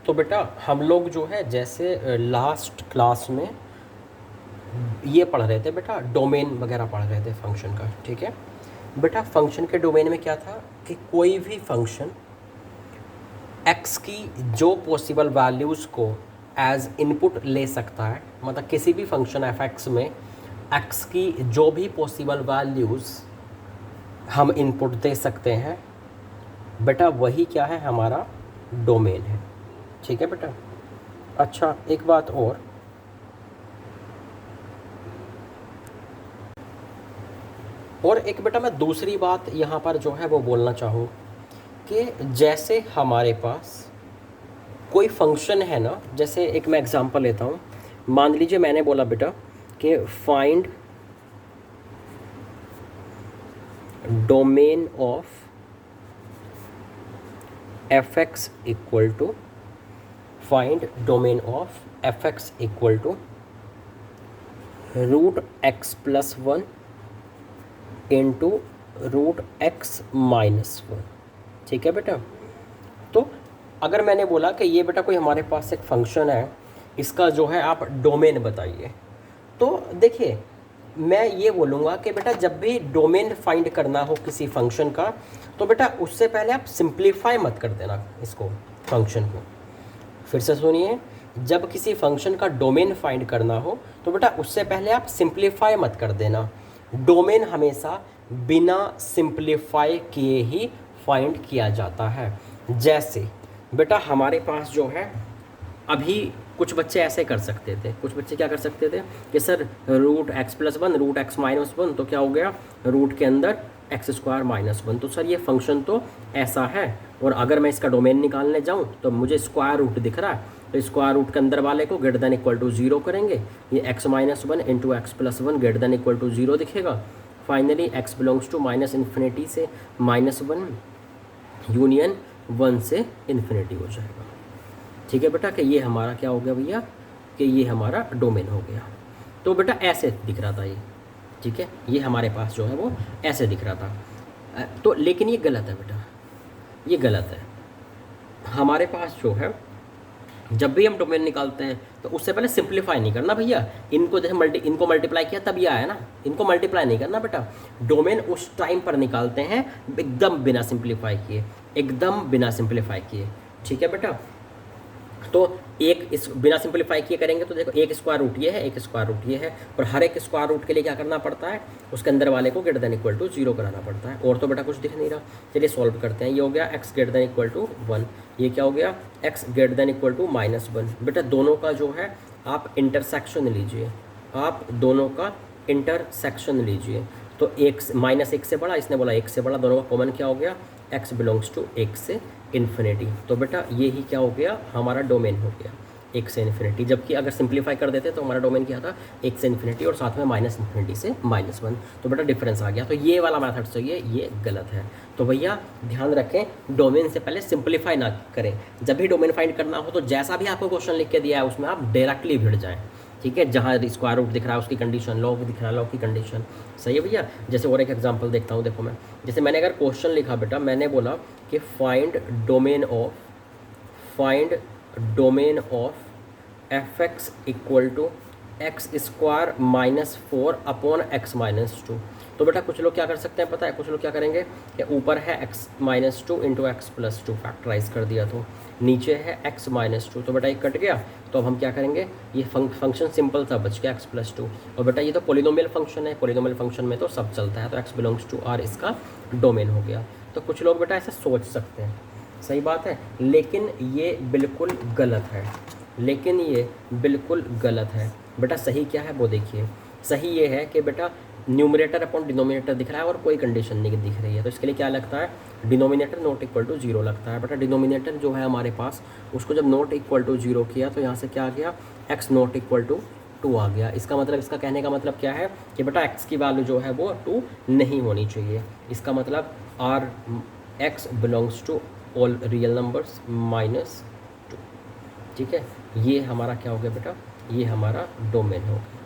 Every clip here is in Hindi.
तो बेटा हम लोग जो है जैसे लास्ट क्लास में ये पढ़ रहे थे बेटा, डोमेन वगैरह पढ़ रहे थे फंक्शन का। ठीक है बेटा, फंक्शन के डोमेन में क्या था कि कोई भी फंक्शन एक्स की जो पॉसिबल वैल्यूज़ को एज इनपुट ले सकता है, मतलब किसी भी फंक्शन एफ एक्स में एक्स की जो भी पॉसिबल वैल्यूज़ हम इनपुट दे सकते हैं बेटा, वही क्या है, हमारा डोमेन है। ठीक है बेटा। अच्छा एक बात और एक बेटा मैं दूसरी बात यहाँ पर जो है वो बोलना चाहूँ कि जैसे हमारे पास कोई फंक्शन है ना, जैसे एक मैं एग्जांपल लेता हूँ। मान लीजिए मैंने बोला बेटा कि find domain of f x equal to find domain of f x equal to root x plus one into root x minus one. ठीक है बेटा। तो अगर मैंने बोला कि ये बेटा कोई हमारे पास एक फंक्शन है, इसका जो है आप डोमेन बताइए, तो देखिए मैं ये बोलूँगा कि बेटा जब भी डोमेन फाइंड करना हो किसी फंक्शन का, तो बेटा उससे पहले आप सिंप्लीफाई मत कर देना इसको, फंक्शन को। फिर से सुनिए, जब किसी फंक्शन का डोमेन फाइंड करना हो तो बेटा उससे पहले आप सिंप्लीफाई मत कर देना। डोमेन हमेशा बिना सिंप्लीफाई किए ही फाइंड किया जाता है। जैसे बेटा हमारे पास जो है अभी कुछ बच्चे ऐसे कर सकते थे, कुछ बच्चे क्या कर सकते थे कि sir root x plus one root x minus one, तो क्या हो गया, रूट के अंदर एक्स स्क्वायर माइनस वन। तो सर ये फंक्शन तो ऐसा है, और अगर मैं इसका डोमेन निकालने जाऊँ तो मुझे स्क्वायर रूट दिख रहा है, तो स्क्वायर रूट के अंदर वाले को greater than equal to zero करेंगे, ये x minus one into x plus one greater than equal to zero दिखेगा। Finally x belongs to minus infinity से माइनस वन यूनियन वन से इन्फिनिटी हो जाएगा। ठीक है बेटा, कि ये हमारा क्या हो गया भैया, कि ये हमारा डोमेन हो गया। तो बेटा ऐसे दिख रहा था ये, ठीक है, ये हमारे पास जो है वो ऐसे दिख रहा था। तो लेकिन ये गलत है बेटा, ये गलत है। हमारे पास जो है जब भी हम डोमेन निकालते हैं तो उससे पहले सिंप्लीफाई नहीं करना भैया। इनको जैसे इनको मल्टीप्लाई किया तब ये आया ना, इनको मल्टीप्लाई नहीं करना बेटा। डोमेन उस टाइम पर निकालते हैं एकदम बिना सिंप्लीफाई किए, एकदम बिना सिंप्लीफाई किए। ठीक है बेटा। तो एक इस बिना सिंप्लीफाई किए करेंगे तो देखो एक स्क्वायर रूट ये है, एक स्क्वायर रूट ये है, और हर एक स्क्वायर रूट के लिए क्या करना पड़ता है, उसके अंदर वाले को greater than equal to zero कराना पड़ता है। और तो बेटा कुछ दिख नहीं रहा, चलिए सॉल्व करते हैं। ये हो गया x greater than equal to one, ये क्या हो गया x greater than equal to minus one. बेटा दोनों का जो है आप इंटरसेक्शन लीजिए, आप दोनों का इंटरसेक्शन लीजिए। तो एक माइनस एक से बड़ा, इसने बोला एक से बड़ा, दोनों का कॉमन क्या हो गया, एक्स बिलोंग्स टू एक से इन्फिनिटी। तो बेटा ये ही क्या हो गया, हमारा डोमेन हो गया एक से इन्फिनिटी। जबकि अगर सिंप्लीफाई कर देते तो हमारा डोमेन क्या था, एक से इन्फिनिटी और साथ में माइनस इन्फिनिटी से माइनस वन। तो बेटा डिफरेंस आ गया। तो ये वाला मेथड सही है, ये गलत है। तो भैया ध्यान रखें, डोमेन से पहले सिंप्लीफाई ना करें। जब भी डोमेन फाइंड करना हो तो जैसा भी आपको क्वेश्चन लिख के दिया है उसमें आप डायरेक्टली भिड़ जाएँ। ठीक है, जहाँ स्क्वायर रूट दिख रहा है उसकी कंडीशन, लॉग दिख रहा है लॉग की कंडीशन। सही है भैया। जैसे और एक एग्जांपल देखता हूँ, देखो मैं, जैसे मैंने अगर क्वेश्चन लिखा बेटा, मैंने बोला कि find domain of f x equal to x square minus four upon x minus two. तो बेटा कुछ लोग क्या कर सकते हैं पता है, कुछ लोग क्या करेंगे कि ऊपर है x minus two into x plus two, factorize कर दिया, तो नीचे है एक्स माइनस टू, तो बेटा ये कट गया। तो अब हम क्या करेंगे, ये फंक्शन सिंपल था, बच गया एक्स प्लस टू। और बेटा ये तो पोलिनोमियल फंक्शन है, पोलिनोमियल फंक्शन में तो सब चलता है, तो एक्स बिलोंग्स टू आर इसका डोमेन हो गया। तो कुछ लोग बेटा ऐसा सोच सकते हैं, सही बात है, लेकिन ये बिल्कुल गलत है, लेकिन ये बिल्कुल गलत है। बेटा सही क्या है वो देखिए, सही ये है कि बेटा न्यूमरेटर अपॉन डिनोमिनेटर दिख रहा है और कोई कंडीशन नहीं दिख रही है, तो इसके लिए क्या लगता है, denominator not equal to zero लगता है। बेटा डिनोमिनेटर जो है हमारे पास, उसको जब नॉट इक्वल टू जीरो किया तो यहाँ से क्या आ गया, x not equal to two आ गया। इसका मतलब, इसका कहने का मतलब क्या है कि बेटा एक्स की वैल्यू जो है वो टू नहीं होनी चाहिए। इसका मतलब R x belongs to all real numbers minus two. ठीक है, ये हमारा क्या हो गया बेटा, ये हमारा डोमेन हो गया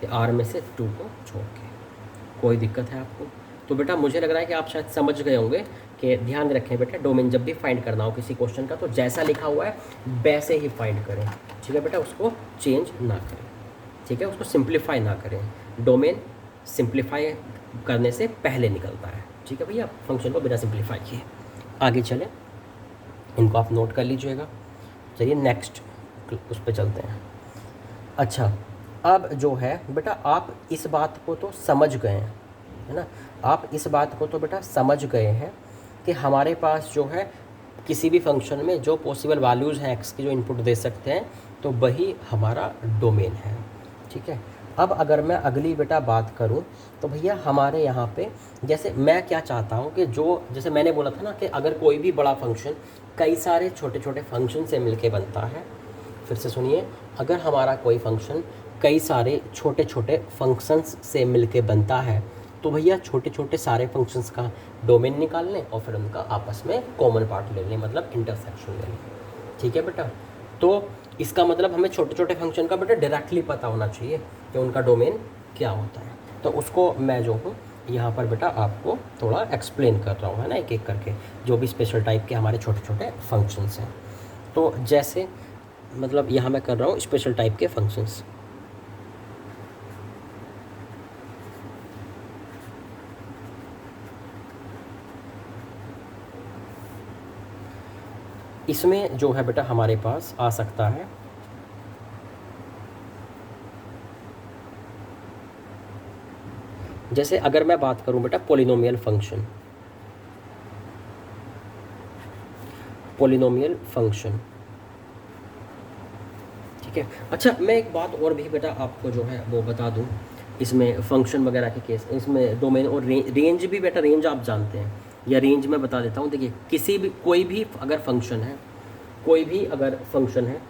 कि आर में से टू को छोड़ के। कोई दिक्कत है आपको? तो बेटा मुझे लग रहा है कि आप शायद समझ गए होंगे कि ध्यान रखें बेटा, डोमेन जब भी फाइंड करना हो किसी क्वेश्चन का तो जैसा लिखा हुआ है वैसे ही फाइंड करें, ठीक है बेटा, उसको चेंज ना करें, ठीक है, उसको सिंप्लीफाई ना करें। डोमेन सिंप्लीफाई करने से पहले निकलता है, ठीक है भैया, फंक्शन को बिना सिंप्लीफाई किए। आगे चलें, इनको आप नोट कर लीजिएगा। चलिए नेक्स्ट उस पर चलते हैं। अच्छा, अब जो है बेटा आप इस बात को तो समझ गए हैं, है ना, आप इस बात को तो बेटा समझ गए हैं कि हमारे पास जो है किसी भी फंक्शन में जो पॉसिबल वैल्यूज़ हैं एक्स की जो इनपुट दे सकते हैं तो वही हमारा डोमेन है, ठीक है। अब अगर मैं अगली बेटा बात करूं तो भैया हमारे यहाँ पे जैसे मैं क्या चाहता हूँ कि जो जैसे मैंने बोला था ना कि अगर कोई भी बड़ा फंक्शन कई सारे छोटे छोटे फंक्शन से मिलके बनता है, फिर से सुनिए, अगर हमारा कोई फंक्शन कई सारे छोटे छोटे फंक्शंस से मिलके बनता है तो भैया छोटे छोटे सारे फंक्शंस का डोमेन निकाल लें और फिर उनका आपस में कॉमन पार्ट ले लें, मतलब इंटरसेक्शन ले लें, ठीक है बेटा। तो इसका मतलब हमें छोटे छोटे फंक्शन का बेटा डायरेक्टली पता होना चाहिए कि उनका डोमेन क्या होता है। तो उसको मैं जो हूँ यहाँ पर बेटा आपको थोड़ा एक्सप्लेन कर रहा हूँ, है ना, एक एक करके जो भी स्पेशल टाइप के हमारे छोटे छोटे फंक्शंस हैं। तो जैसे मतलब यहाँ मैं कर रहा हूँ स्पेशल टाइप के फंक्शंस। इसमें जो है बेटा हमारे पास आ सकता है जैसे अगर मैं बात करूं बेटा पोलिनोमियल फंक्शन, पोलिनोमियल फंक्शन, ठीक है। अच्छा मैं एक बात और भी बेटा आपको जो है वो बता दूं, इसमें फंक्शन वगैरह के केस, इसमें डोमेन और रेंज भी बेटा, रेंज आप जानते हैं या रेंज मैं बता देता हूँ। देखिए किसी भी कोई भी अगर फंक्शन है, कोई भी अगर फंक्शन है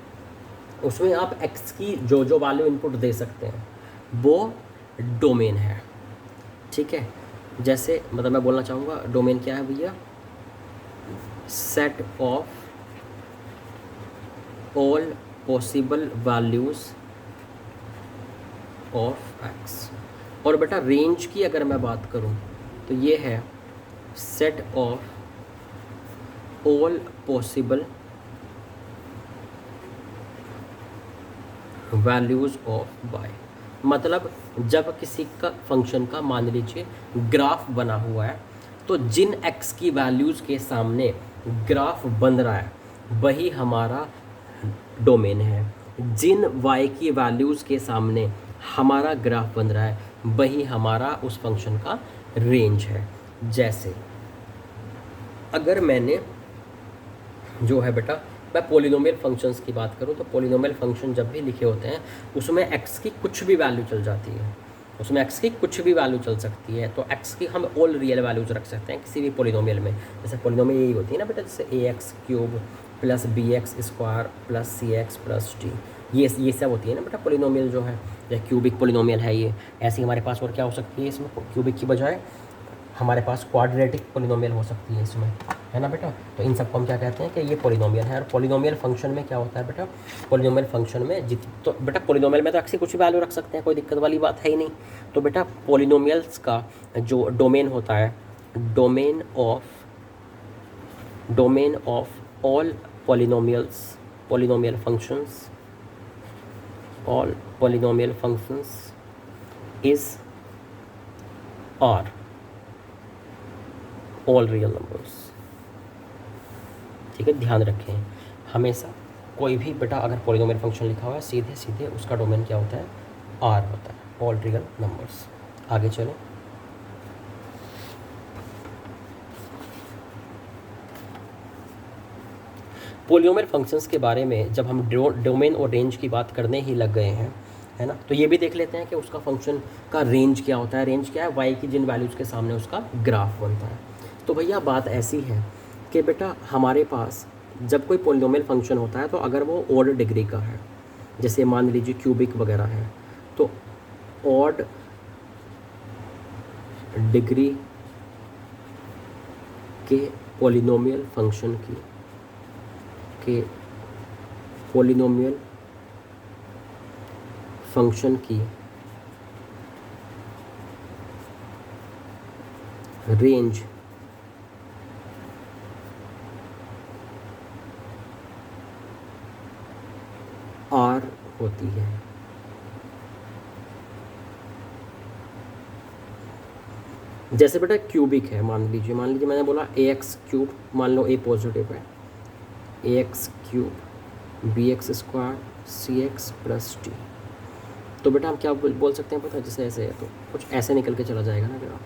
उसमें आप एक्स की जो जो वैल्यू इनपुट दे सकते हैं वो डोमेन है, ठीक है। जैसे मतलब मैं बोलना चाहूँगा डोमेन क्या है भैया, set of all possible values of x. और बेटा रेंज की अगर मैं बात करूं तो ये है set of all possible values of y. मतलब जब किसी का फंक्शन का मान लीजिए ग्राफ बना हुआ है तो जिन एक्स की वैल्यूज़ के सामने ग्राफ बन रहा है वही हमारा डोमेन है, जिन वाई की वैल्यूज़ के सामने हमारा ग्राफ बन रहा है वही हमारा उस फंक्शन का रेंज है। जैसे अगर मैंने जो है बेटा मैं पोलिनोमियल फंक्शंस की बात करूं तो पोलिनोमियल फंक्शन जब भी लिखे होते हैं उसमें एक्स की कुछ भी वैल्यू चल जाती है, उसमें एक्स की कुछ भी वैल्यू चल सकती है। तो एक्स की हम ऑल रियल वैल्यूज रख सकते हैं किसी भी पोलिनोमियल में। जैसे पोलिनोमियल यही होती है ना बेटा, जैसे a x cube plus b x square plus c x plus t, ये सब होती है ना बेटा पोलिनोमियल जो है, या क्यूबिक पोलिनोमियल है ये। ऐसे हमारे पास और क्या हो सकती है, इसमें क्यूबिक की बजाय हमारे पास क्वाड्रेटिक पोलिनोमियल हो सकती है इसमें, है ना बेटा। तो इन सबको हम क्या कहते हैं कि ये पोलिनोमियल है। और पोलिनोमियल फंक्शन में क्या होता है बेटा, पोलिनोमियल फंक्शन में तो बेटा पोलिनोमियल में तो एक्स की कुछ भी वैल्यू रख सकते हैं, कोई दिक्कत वाली बात है ही नहीं। तो बेटा पोलिनोमियल्स का जो डोमेन होता है, domain of all polynomials, polynomial functions, all polynomial functions is R all real numbers, ठीक है। ध्यान रखें हमेशा कोई भी बेटा अगर पोलिनोमियल फंक्शन लिखा हुआ है सीधे सीधे उसका डोमेन क्या होता है, आर होता है, ऑल रियल नंबर्स। आगे चलो, पोलिनोमियल फंक्शंस के बारे में जब हम डोमेन और रेंज की बात करने ही लग गए हैं, है ना, तो ये भी देख लेते हैं कि उसका फंक्शन का रेंज क्या होता है। रेंज क्या है, वाई की जिन वैल्यूज़ के सामने उसका ग्राफ बनता है। तो भैया बात ऐसी है कि बेटा हमारे पास जब कोई पोलिनोमियल फंक्शन होता है तो अगर वो ऑड डिग्री का है, जैसे मान लीजिए क्यूबिक वगैरह है, तो ऑड डिग्री के पोलिनोमियल फंक्शन की, के पोलिनोमियल फंक्शन की रेंज आर होती है। जैसे बेटा क्यूबिक है, मान लीजिए मैंने बोला ए एक्स क्यूब, मान लो ए पॉजिटिव है, a x cube b x square c x plus t. तो बेटा हम क्या बोल सकते हैं पता है, जैसे ऐसे है तो कुछ ऐसे निकल के चला जाएगा ना ग्राफ।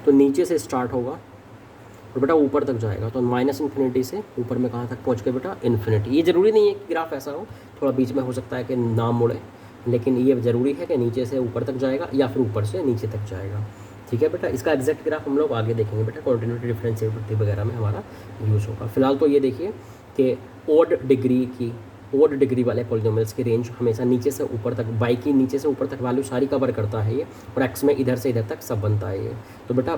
तो नीचे से स्टार्ट होगा और बेटा ऊपर तक जाएगा, तो माइनस इन्फिनिटी से ऊपर में कहाँ तक पहुँच के बेटा इन्फिनिटी। ये ज़रूरी नहीं है कि ग्राफ ऐसा हो, थोड़ा बीच में हो सकता है कि नाम मुड़े, लेकिन ये ज़रूरी है कि नीचे से ऊपर तक जाएगा या फिर ऊपर से नीचे तक जाएगा। ठीक है बेटा, इसका एग्जैक्ट ग्राफ हम लोग आगे देखेंगे बेटा, कॉन्टिन्यूटी डिफरेंशिएबिलिटी वगैरह में हमारा यूज़ होगा। फिलहाल तो ये देखिए कि ओड डिग्री वाले पॉलिनोमियल्स की रेंज हमेशा नीचे से ऊपर तक, बाई की नीचे से ऊपर तक वैल्यू सारी कवर करता है ये, और एक्स में इधर से इधर तक सब बनता है ये। तो बेटा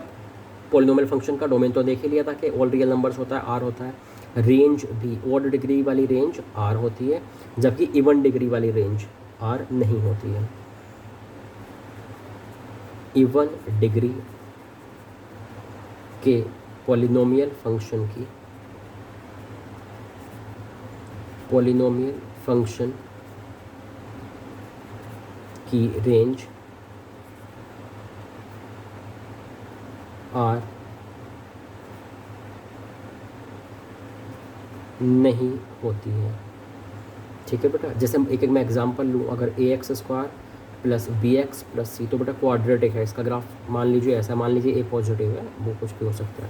पॉलिनोमियल फंक्शन का डोमेन तो देख ही लिया था कि ऑल रियल नंबर्स होता है, आर होता है। रेंज भी ऑड डिग्री वाली रेंज आर होती है, जबकि इवन डिग्री वाली रेंज आर नहीं होती है। इवन डिग्री के पॉलिनोमियल फंक्शन की रेंज आर नहीं होती है। ठीक है बेटा, जैसे एक मैं एग्जांपल लूँ, अगर a x square plus b x plus c, तो बेटा क्वाड्रेटिक है इसका ग्राफ, मान लीजिए ऐसा, मान लीजिए ए पॉजिटिव है, वो कुछ भी हो सकता है।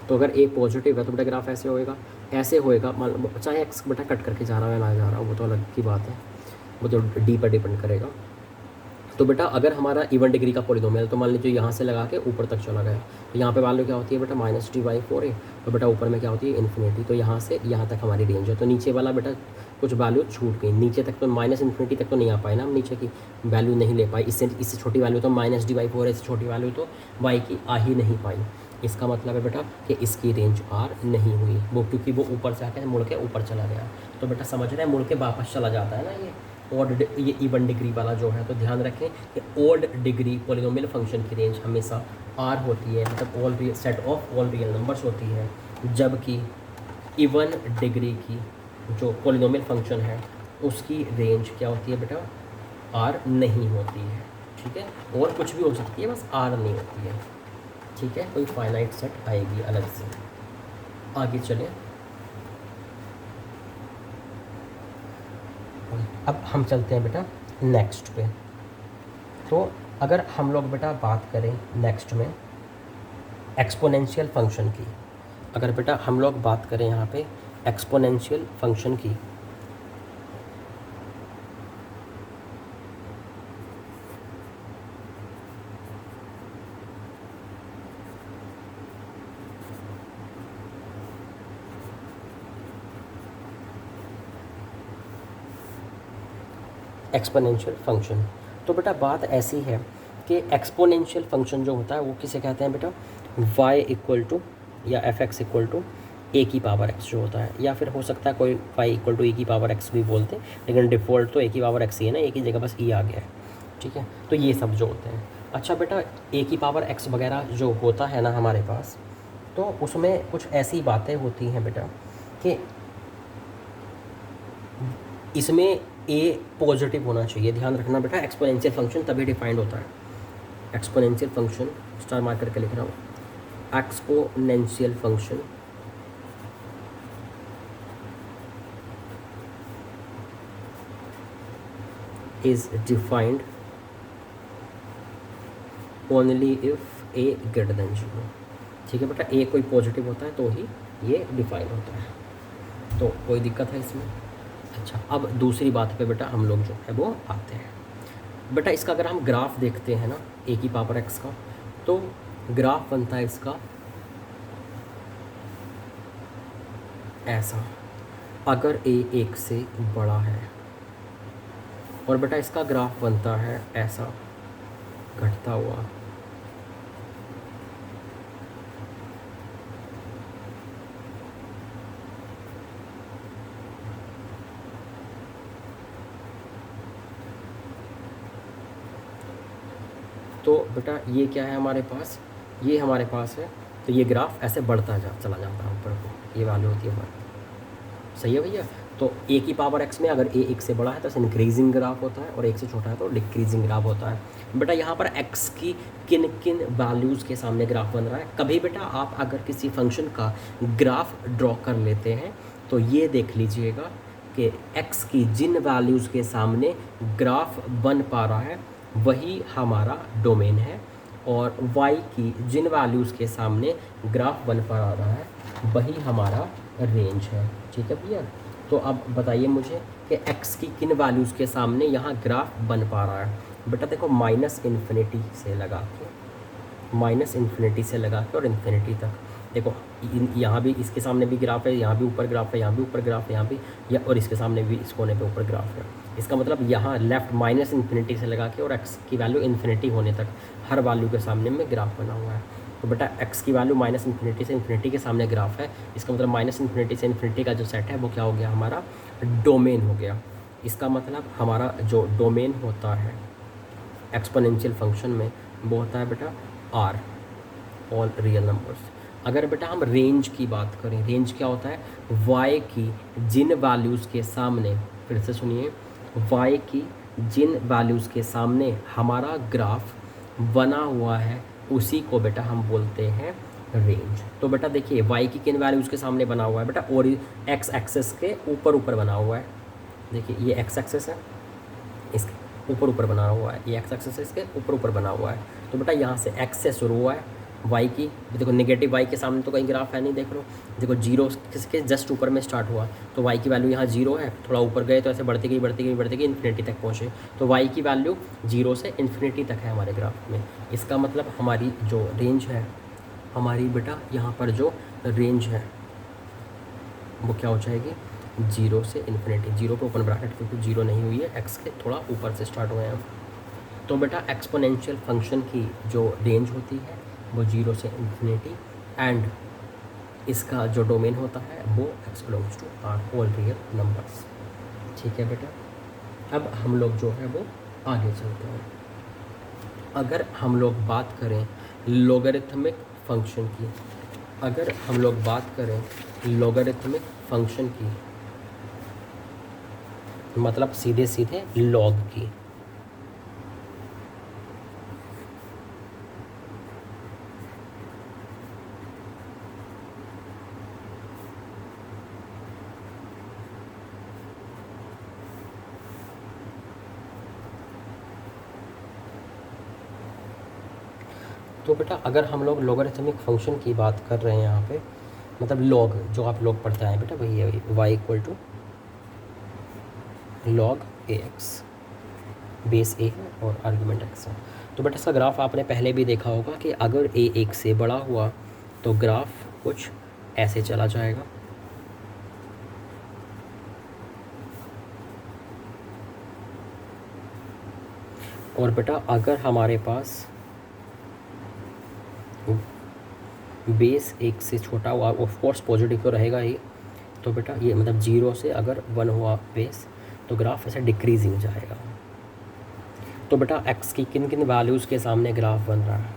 तो अगर ए पॉजिटिव है तो बेटा ग्राफ ऐसे होएगा, चाहे एक्स बेटा कट करके जा रहा है ना जा रहा हो, वो तो अलग की बात है, वो तो डी पर डिपेंड करेगा। तो बेटा अगर हमारा इवन डिग्री का पॉलिनोमियल, तो मान लीजिए यहाँ से लगा के ऊपर तक चला गया, तो यहाँ पे वैल्यू क्या होती है बेटा -d/4 है, और बेटा ऊपर में क्या होती है इन्फिनिटी। तो यहाँ से यहाँ तक हमारी रेंज है, तो नीचे वाला बेटा कुछ वैल्यू छूट गई, नीचे तक तो माइनस इन्फिनिटी तक तो नहीं आ पाए ना हम, नीचे की वैल्यू नहीं ले पाई, इससे छोटी वैल्यू तो -d/4 है, इससे छोटी वैल्यू तो y की आ ही नहीं पाई। इसका मतलब है बेटा कि इसकी रेंज आर नहीं हुई, वो क्योंकि वो ऊपर से आके मुड़ के ऊपर चला गया। तो बेटा समझ रहे हैं, मुड़ के वापस चला जाता है ना ये इवन डिग्री वाला जो है। तो ध्यान रखें कि ओड डिग्री पॉलिनोमियल फंक्शन की रेंज हमेशा आर होती है, मतलब all set of all real numbers होती है, जबकि इवन डिग्री की जो पॉलिनोमियल फंक्शन है उसकी रेंज क्या होती है बेटा, आर नहीं होती है। ठीक है, और कुछ भी हो सकती है, बस आर नहीं होती है। ठीक है, कोई फाइनाइट सेट आएगी अलग से। आगे चलें, अब हम चलते हैं बेटा नेक्स्ट पे। तो अगर हम लोग बेटा बात करें नेक्स्ट में एक्सपोनेंशियल फंक्शन की, अगर बेटा हम लोग बात करें यहाँ पे एक्सपोनेंशियल फंक्शन की, एक्सपोनेंशियल फंक्शन, तो बेटा बात ऐसी है कि एक्सपोनेंशियल फंक्शन जो होता है वो किसे कहते हैं बेटा, y इक्वल टू या एफ एक्स इक्वल टू ए की पावर एक्स जो होता है, या फिर हो सकता है कोई y इक्वल टू ए की पावर एक्स भी बोलते हैं, लेकिन डिफ़ॉल्ट तो ए की पावर एक्स ही है ना, ए की जगह बस ई आ गया है। ठीक है, तो ये सब जो होते हैं। अच्छा बेटा ए की पावर एक्स वगैरह जो होता है ना हमारे पास, तो उसमें कुछ ऐसी बातें होती हैं बेटा कि इसमें ए पॉजिटिव होना चाहिए। ध्यान रखना बेटा, एक्सपोनेंशियल फंक्शन तभी डिफाइंड होता है, एक्सपोनेंशियल फंक्शन स्टार मार्क करके लिख रहा हूँ, exponential function is defined only if A greater than 0। ठीक है बेटा, ए कोई पॉजिटिव होता है तो ही ये डिफाइन होता है, तो कोई दिक्कत है इसमें। अच्छा, अब दूसरी बात पे बेटा हम लोग जो है वो आते हैं। बेटा इसका अगर हम ग्राफ देखते हैं ना ए की पावर एक्स का, तो ग्राफ बनता है इसका ऐसा, अगर ए 1 से बड़ा है, और बेटा इसका ग्राफ बनता है ऐसा घटता हुआ। तो तो बेटा ये क्या है हमारे पास, ये हमारे पास है, तो ये ग्राफ ऐसे बढ़ता चला जाता है ऊपर को, ये वैल्यू होती है हमारी। सही है भैया। तो ए की पावर एक्स में अगर ए एक से बड़ा है तो इंक्रीजिंग ग्राफ होता है, और एक से छोटा है तो डिक्रीजिंग ग्राफ होता है। बेटा यहाँ पर एक्स की किन किन वैल्यूज़ के सामने ग्राफ बन रहा है। कभी बेटा आप अगर किसी फंक्शन का ग्राफ ड्रॉ कर लेते हैं तो ये देख लीजिएगा कि एक्स की जिन वैल्यूज़ के सामने ग्राफ बन पा रहा है वही हमारा डोमेन है, और वाई की जिन वैल्यूज़ के सामने ग्राफ बन पा रहा है वही हमारा रेंज है। ठीक है भैया। तो अब बताइए मुझे कि x की किन वैल्यूज़ के सामने यहाँ ग्राफ बन पा रहा है। बेटा देखो माइनस इन्फिनिटी से लगा के और इन्फिनिटी तक देखो, यहाँ भी इसके सामने भी ग्राफ है, यहाँ भी ऊपर ग्राफ है, यहाँ भी ऊपर ग्राफ है, यहाँ भी और इसके सामने भी इस कोने पे ऊपर ग्राफ है। इसका मतलब यहाँ लेफ़्ट माइनस इन्फिनिटी से लगा के और x की वैल्यू इन्फिनिटी होने तक हर वैल्यू के सामने में ग्राफ बना हुआ है। तो बेटा x की वैल्यू माइनस इन्फिनिटी से इन्फिनिटी के सामने ग्राफ है, इसका मतलब माइनस इन्फिनिटी से इन्फिनिटी का जो सेट है वो क्या हो गया, हमारा डोमेन हो गया। इसका मतलब हमारा जो डोमेन होता है एक्सपोनेंशियल फंक्शन में वो होता है बेटा R, ऑल रियल नंबर्स। अगर बेटा हम रेंज की बात करें, रेंज क्या होता है, y की जिन वैल्यूज़ के सामने, फिर से सुनिए, y की जिन वैल्यूज़ के सामने हमारा ग्राफ बना हुआ है उसी को बेटा हम बोलते हैं रेंज। तो बेटा देखिए y की किन वैल्यूज़ के सामने बना हुआ है बेटा, और एक्स एक्सेस के ऊपर बना हुआ है। देखिए ये एक्स एक्सेस है, इसके ऊपर बना हुआ है, ये एक्स एक्सेस है, इसके ऊपर बना हुआ है। तो बेटा यहाँ से एक्स से शुरू हुआ है, y की देखो नेगेटिव y के सामने तो कहीं ग्राफ है नहीं, देख लो देखो जीरो किसके जस्ट ऊपर में स्टार्ट हुआ, तो y की वैल्यू यहाँ जीरो है, थोड़ा ऊपर गए तो ऐसे बढ़ती गई इन्फिनिटी तक पहुँचे, तो y की वैल्यू जीरो से इन्फिनिटी तक है हमारे ग्राफ में। इसका मतलब हमारी जो रेंज है, हमारी बेटा यहाँ पर जो रेंज है वो क्या हो जाएगी, जीरो से इन्फिनिटी, जीरो पे ओपन ब्रैकेट क्योंकि जीरो नहीं हुई है, एक्स के थोड़ा ऊपर से स्टार्ट हुए हैं। तो बेटा एक्सपोनेंशियल फंक्शन की जो रेंज होती है वो जीरो से इन्फिनिटी, एंड इसका जो डोमेन होता है वो x belongs to R all real numbers. ठीक है बेटा। अब हम लोग जो है वो आगे चलते हैं। अगर हम लोग बात करें लॉगरिथमिक फंक्शन की, मतलब सीधे सीधे लॉग की, तो बेटा अगर हम लोग लॉगरिथमिक फंक्शन की बात कर रहे हैं यहाँ पे, मतलब लॉग जो आप लोग पढ़ते हैं बेटा वही है, y equal to log a x, base a है और आर्ग्यूमेंट एक्स है। तो बेटा इसका ग्राफ आपने पहले भी देखा होगा कि अगर ए एक से बड़ा हुआ तो ग्राफ कुछ ऐसे चला जाएगा, और बेटा अगर हमारे पास बेस एक से छोटा हुआ, ऑफ कोर्स पॉजिटिव तो रहेगा ही, तो बेटा ये मतलब जीरो से अगर वन हुआ बेस तो ग्राफ ऐसे डिक्रीजिंग जाएगा। तो बेटा एक्स की किन किन वैल्यूज़ के सामने ग्राफ बन रहा है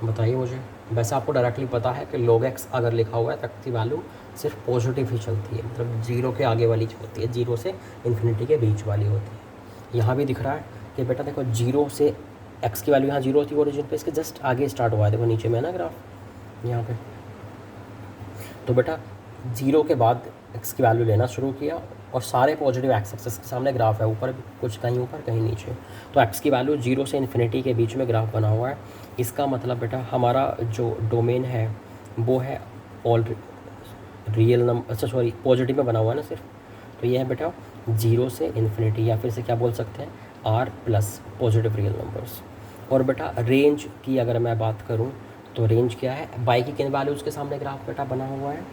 बताइए मुझे। वैसे आपको डायरेक्टली पता है कि log x अगर लिखा हुआ है तक की वैल्यू सिर्फ पॉजिटिव ही चलती है, मतलब जीरो के आगे वाली होती है, जीरो से इन्फिनिटी के बीच वाली होती है। यहाँ भी दिख रहा है कि बेटा देखो जीरो से x की वैल्यू यहाँ जीरो होती है ओरिजिन पे, इसके जस्ट आगे स्टार्ट हुआ है, देखो नीचे में है ना ग्राफ यहाँ पे। तो बेटा जीरो के बाद x की वैल्यू लेना शुरू किया और सारे पॉजिटिव एक्स एक्सेस के सामने ग्राफ है, ऊपर कुछ कहीं ऊपर कहीं नीचे, तो x की वैल्यू जीरो से इन्फिनिटी के बीच में ग्राफ बना हुआ है। इसका मतलब बेटा हमारा जो डोमेन है वो है ऑल रियल नंबर, अच्छा सॉरी पॉजिटिव में बना हुआ है ना सिर्फ, तो ये है बेटा जीरो से इन्फिनिटी, या फिर से क्या बोल सकते हैं r plus positive real numbers. और बेटा रेंज की अगर मैं बात करूँ तो रेंज क्या है, y की किन वैल्यूज़ के सामने ग्राफ बेटा बना हुआ है,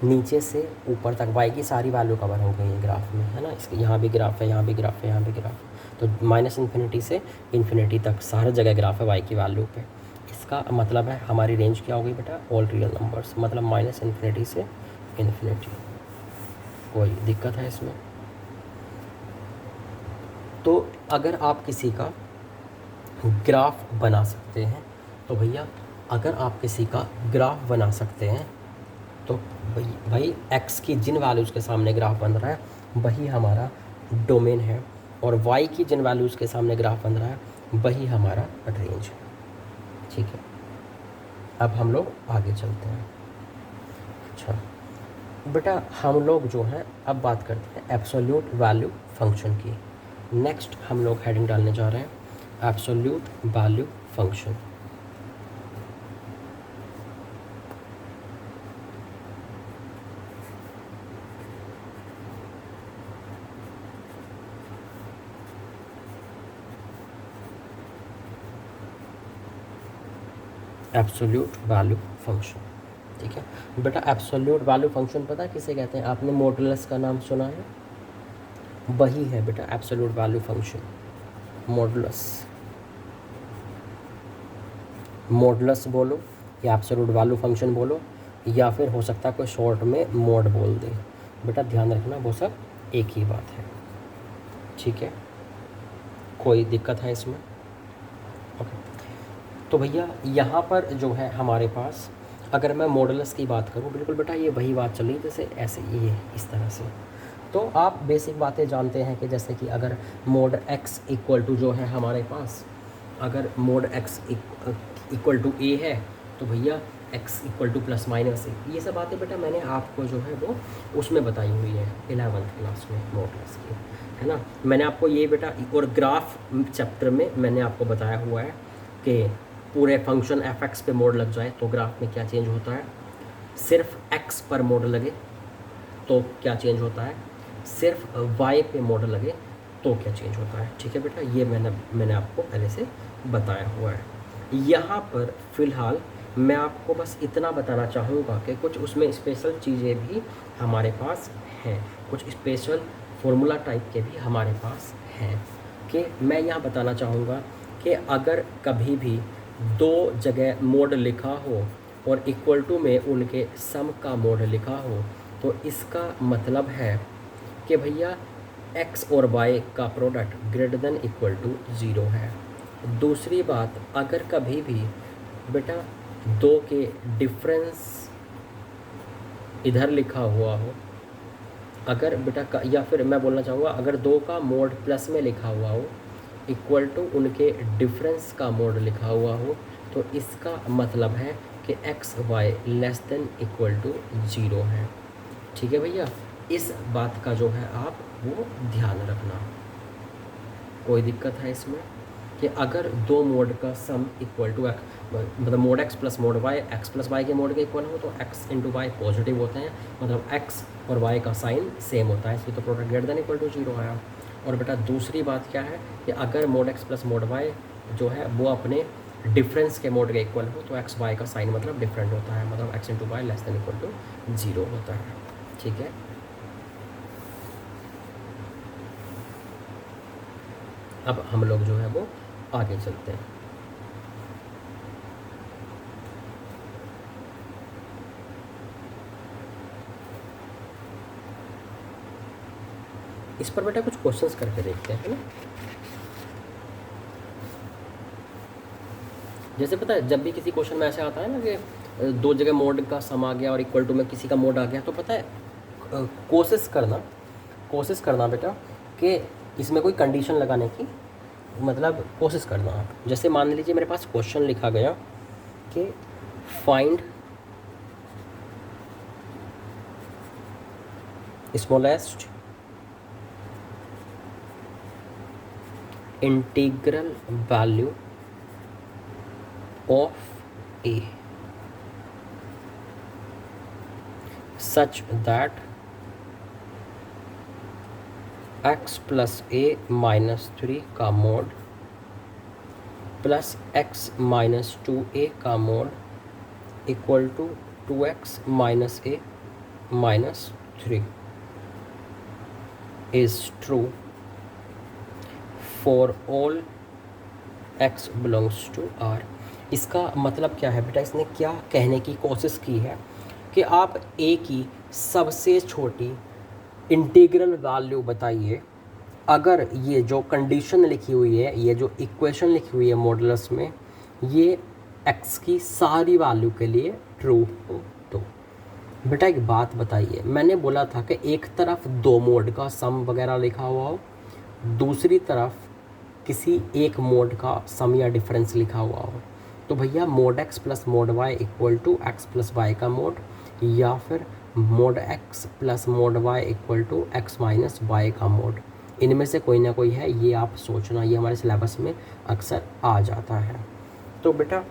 नीचे से ऊपर तक y की सारी वैल्यू कवर हो गई है ग्राफ में, है ना। इसके यहाँ भी ग्राफ है, यहाँ भी ग्राफ है, यहाँ भी ग्राफ है, तो माइनस इन्फिनिटी से इन्फिनिटी तक सारी जगह ग्राफ है y की वैल्यू पे। इसका मतलब है हमारी रेंज क्या हो गई बेटा, ऑल रियल नंबर्स, मतलब माइनस इन्फिनिटी से इन्फिनिटी। कोई दिक्कत है इसमें? तो अगर आप किसी का ग्राफ बना सकते हैं। तो भैया अगर आप किसी का ग्राफ बना सकते हैं तो भाई एक्स की जिन वैल्यूज़ के सामने ग्राफ बन रहा है वही हमारा डोमेन है, और वाई की जिन वैल्यूज़ के सामने ग्राफ बन रहा है वही हमारा रेंज है। ठीक है, अब हम लोग आगे चलते हैं। अच्छा बेटा, हम लोग जो है अब बात करते हैं एब्सोल्यूट वैल्यू फंक्शन की। नेक्स्ट हम लोग हेडिंग डालने जा रहे हैं absolute value function. Absolute value function. ठीक है बेटा, एब्सोल्यूट वैल्यू फंक्शन पता है किसे कहते हैं? आपने मॉडुलस का नाम सुना है? वही है बेटा absolute value function, modulus. Modulus बोलो या एब्सोल्यूट वैल्यू फंक्शन बोलो, या फिर हो सकता है कोई शॉर्ट में मॉड बोल दे। बेटा ध्यान रखना वो सब एक ही बात है। ठीक है, कोई दिक्कत है इसमें? ओके, तो भैया यहाँ पर जो है हमारे पास, अगर मैं मॉडुलस की बात करूँ, बिल्कुल बेटा ये वही बात चल रही है जैसे ऐसे ये इस तरह से। तो आप बेसिक बातें जानते हैं कि जैसे कि अगर मोड एक्स इक्वल टू जो है हमारे पास, अगर mod x equal to a है तो भैया x equal to plus minus a. ये सब बातें बेटा मैंने आपको जो है वो उसमें बताई हुई है 11th क्लास में मॉडुलस की, है ना। मैंने आपको ये बेटा और ग्राफ चैप्टर में मैंने आपको बताया हुआ है कि पूरे फंक्शन एफ एक्स पे मोड लग जाए तो ग्राफ में क्या चेंज होता है, सिर्फ एक्स पर मोड लगे तो क्या चेंज होता है, सिर्फ वाई पे मोड लगे तो क्या चेंज होता है। ठीक है बेटा, ये मैंने आपको पहले से बताया हुआ है। यहाँ पर फ़िलहाल मैं आपको बस इतना बताना चाहूँगा कि कुछ उसमें स्पेशल चीज़ें भी हमारे पास हैं, कुछ स्पेशल फॉर्मूला टाइप के भी हमारे पास हैं। कि मैं यहाँ बताना चाहूँगा कि अगर कभी भी दो जगह मोड लिखा हो और इक्वल टू में उनके सम का मोड लिखा हो तो इसका मतलब है कि भैया x और y का product greater than equal to 0 है। दूसरी बात, अगर कभी भी बेटा दो के डिफरेंस इधर लिखा हुआ हो, अगर बेटा या फिर मैं बोलना चाहूँगा अगर दो का मोड प्लस में लिखा हुआ हो इक्वल टू उनके डिफरेंस का मोड लिखा हुआ हो तो इसका मतलब है कि x y less than equal to 0 है। ठीक है भैया, इस बात का जो है आप वो ध्यान रखना। कोई दिक्कत है इसमें कि अगर दो मोड का सम इक्वल टू एक्स, मतलब mod x plus mod y, x plus y के मोड के इक्वल हो तो एक्स इंटू वाई पॉजिटिव होते हैं, मतलब एक्स और वाई का साइन सेम होता है, इसलिए तो product greater than equal to 0 आया। और बेटा दूसरी बात क्या है कि अगर mod x plus mod y जो है वो अपने डिफरेंस के मोड के इक्वल हो तो एक्स वाई का साइन मतलब डिफरेंट होता है, मतलब x into y less than equal to 0 होता है। ठीक है, अब हम लोग जो है वो आगे चलते हैं। इस पर बेटा कुछ क्वेश्चंस करके देखते हैं, है ना। जैसे पता है जब भी किसी क्वेश्चन में ऐसे आता है ना कि दो जगह मोड का सम आ गया और इक्वल टू में किसी का मोड आ गया, तो पता है कोशिश करना बेटा कि इसमें कोई कंडीशन लगाने की, मतलब कोशिश करना आप। जैसे मान लीजिए मेरे पास क्वेश्चन लिखा गया कि find smallest integral value of a such that x plus a minus 3 का mod plus x minus 2a का mod equal to 2x minus a minus 3 is true for all x belongs to r। इसका मतलब क्या है बेटा, इसने क्या कहने की कोशिश की है कि आप a की सबसे छोटी इंटीग्रल वैल्यू बताइए अगर ये जो कंडीशन लिखी हुई है, ये जो इक्वेशन लिखी हुई है मॉडुलस में, ये x की सारी वैल्यू के लिए ट्रू हो तो बेटा एक बात बताइए, मैंने बोला था कि एक तरफ दो मोड का सम वगैरह लिखा हुआ हो, दूसरी तरफ किसी एक मोड का सम या डिफरेंस लिखा हुआ हो, तो भैया mod x plus mod y equal to x plus y का मोड, या फिर mod x plus mod y equal to x minus y का मोड, इनमें से कोई ना कोई है, ये आप सोचना, ये हमारे सिलेबस में अक्सर आ जाता है। तो बेटा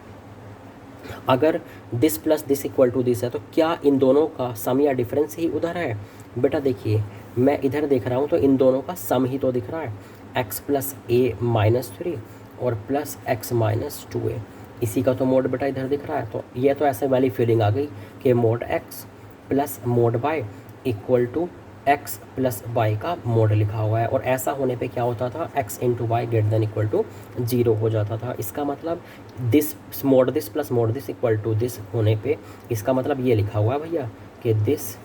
अगर this plus this equal to this है तो क्या इन दोनों का सम या डिफरेंस ही उधर है? बेटा देखिए, मैं इधर देख रहा हूँ तो इन दोनों का सम ही तो दिख रहा है, x प्लस ए माइनस 3 और प्लस एक्स माइनस 2a, इसी का तो मोड बेटा इधर दिख रहा है। तो ये तो ऐसे वाली फीलिंग आ गई कि mod x plus mod y equal to x plus y का मोड लिखा हुआ है, और ऐसा होने पे क्या होता था, x into y greater than equal to 0 हो जाता था। इसका मतलब this plus mod this equal to this होने पे इसका मतलब ये लिखा हुआ है भैया कि this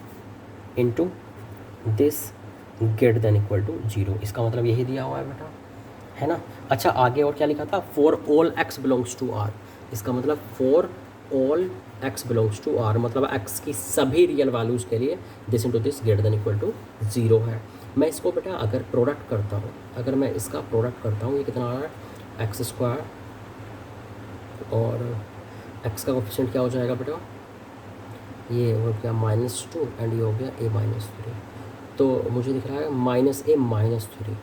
into this greater than equal to 0, इसका मतलब यही दिया हुआ है बेटा, है ना। अच्छा आगे और क्या लिखा था, for all x belongs to r, इसका मतलब for all x belongs to r मतलब x की सभी रियल वैल्यूज़ के लिए this into this greater than equal to 0 है। मैं इसको बेटा अगर प्रोडक्ट करता हूँ, अगर मैं इसका प्रोडक्ट करता हूँ, ये कितना आ रहा है एक्स स्क्वायर और x का कोफिशिएंट क्या हो जाएगा बेटा, ये हो गया -2 एंड ये हो गया a-3, तो मुझे दिख रहा है -a-3,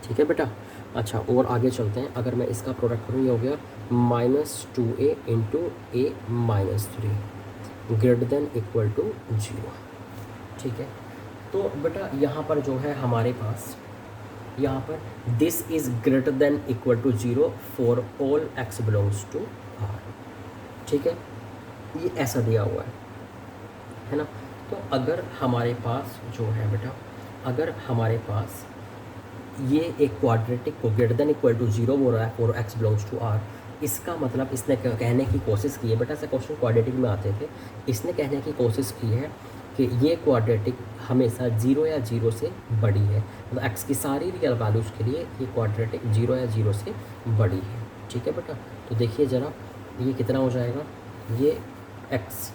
ठीक है बेटा। अच्छा और आगे चलते हैं, अगर मैं इसका प्रोडक्ट करूँ, ये हो गया -2a into a-3 greater than equal to 0, ठीक है। तो बेटा यहाँ पर जो है हमारे पास, यहाँ पर this is greater than equal to 0 for all x belongs to r, ठीक है, ये ऐसा दिया हुआ है ना। तो अगर हमारे पास जो है बेटा, अगर हमारे पास ये एक क्वाड्रेटिक को ग्रेटर देन इक्वल टू 0 बोल रहा है for x belongs to r, इसका मतलब इसने कहने की कोशिश की है बेटा, ऐसे क्वेश्चन क्वाड्रेटिक में आते थे, इसने कहने की कोशिश की है कि ये क्वाड्रेटिक हमेशा 0 या 0 से बड़ी है, मतलब x की सारी रियल वैल्यूज़ के लिए ये क्वाड्रेटिक 0 या 0 से बड़ी है, ठीक है बेटा। तो देखिए ज़रा ये कितना हो जाएगा, ये x,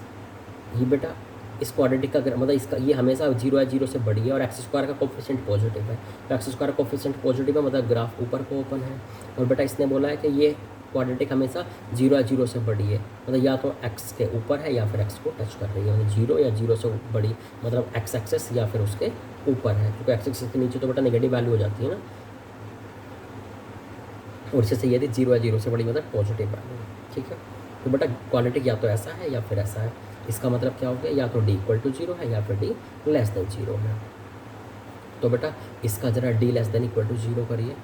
ये बेटा इस क्वाड्रेटिक का मतलब इसका ये हमेशा 0 या 0 से बड़ी है, और एक्स स्क्वायर का कोफिशिएंट पॉजिटिव है, तो एक्स स्क्वायर का कोफिशिएंट पॉजिटिव है मतलब ग्राफ ऊपर को ओपन है, और बेटा इसने बोला है कि ये क्वाड्रेटिक हमेशा 0 या 0 से बड़ी है, मतलब या तो एक्स के ऊपर है या फिर एक्स को टच कर रही है, मतलब 0 या 0 से बड़ी मतलब एक्स एक्सेस या फिर उसके ऊपर है, क्योंकि एक्स एक्सेस के नीचे तो बेटा नेगेटिव वैल्यू हो जाती है ना, और इससे यदि 0 या 0 से बड़ी मतलब पॉजिटिव वैल्यू, ठीक है। तो बेटा क्वाड्रेटिक या तो ऐसा है या फिर ऐसा है, इसका मतलब क्या हो गया, या तो d इक्वल टू 0 है या फिर d लेस देन 0 है। तो बेटा इसका ज़रा d less than equal to 0 करिए,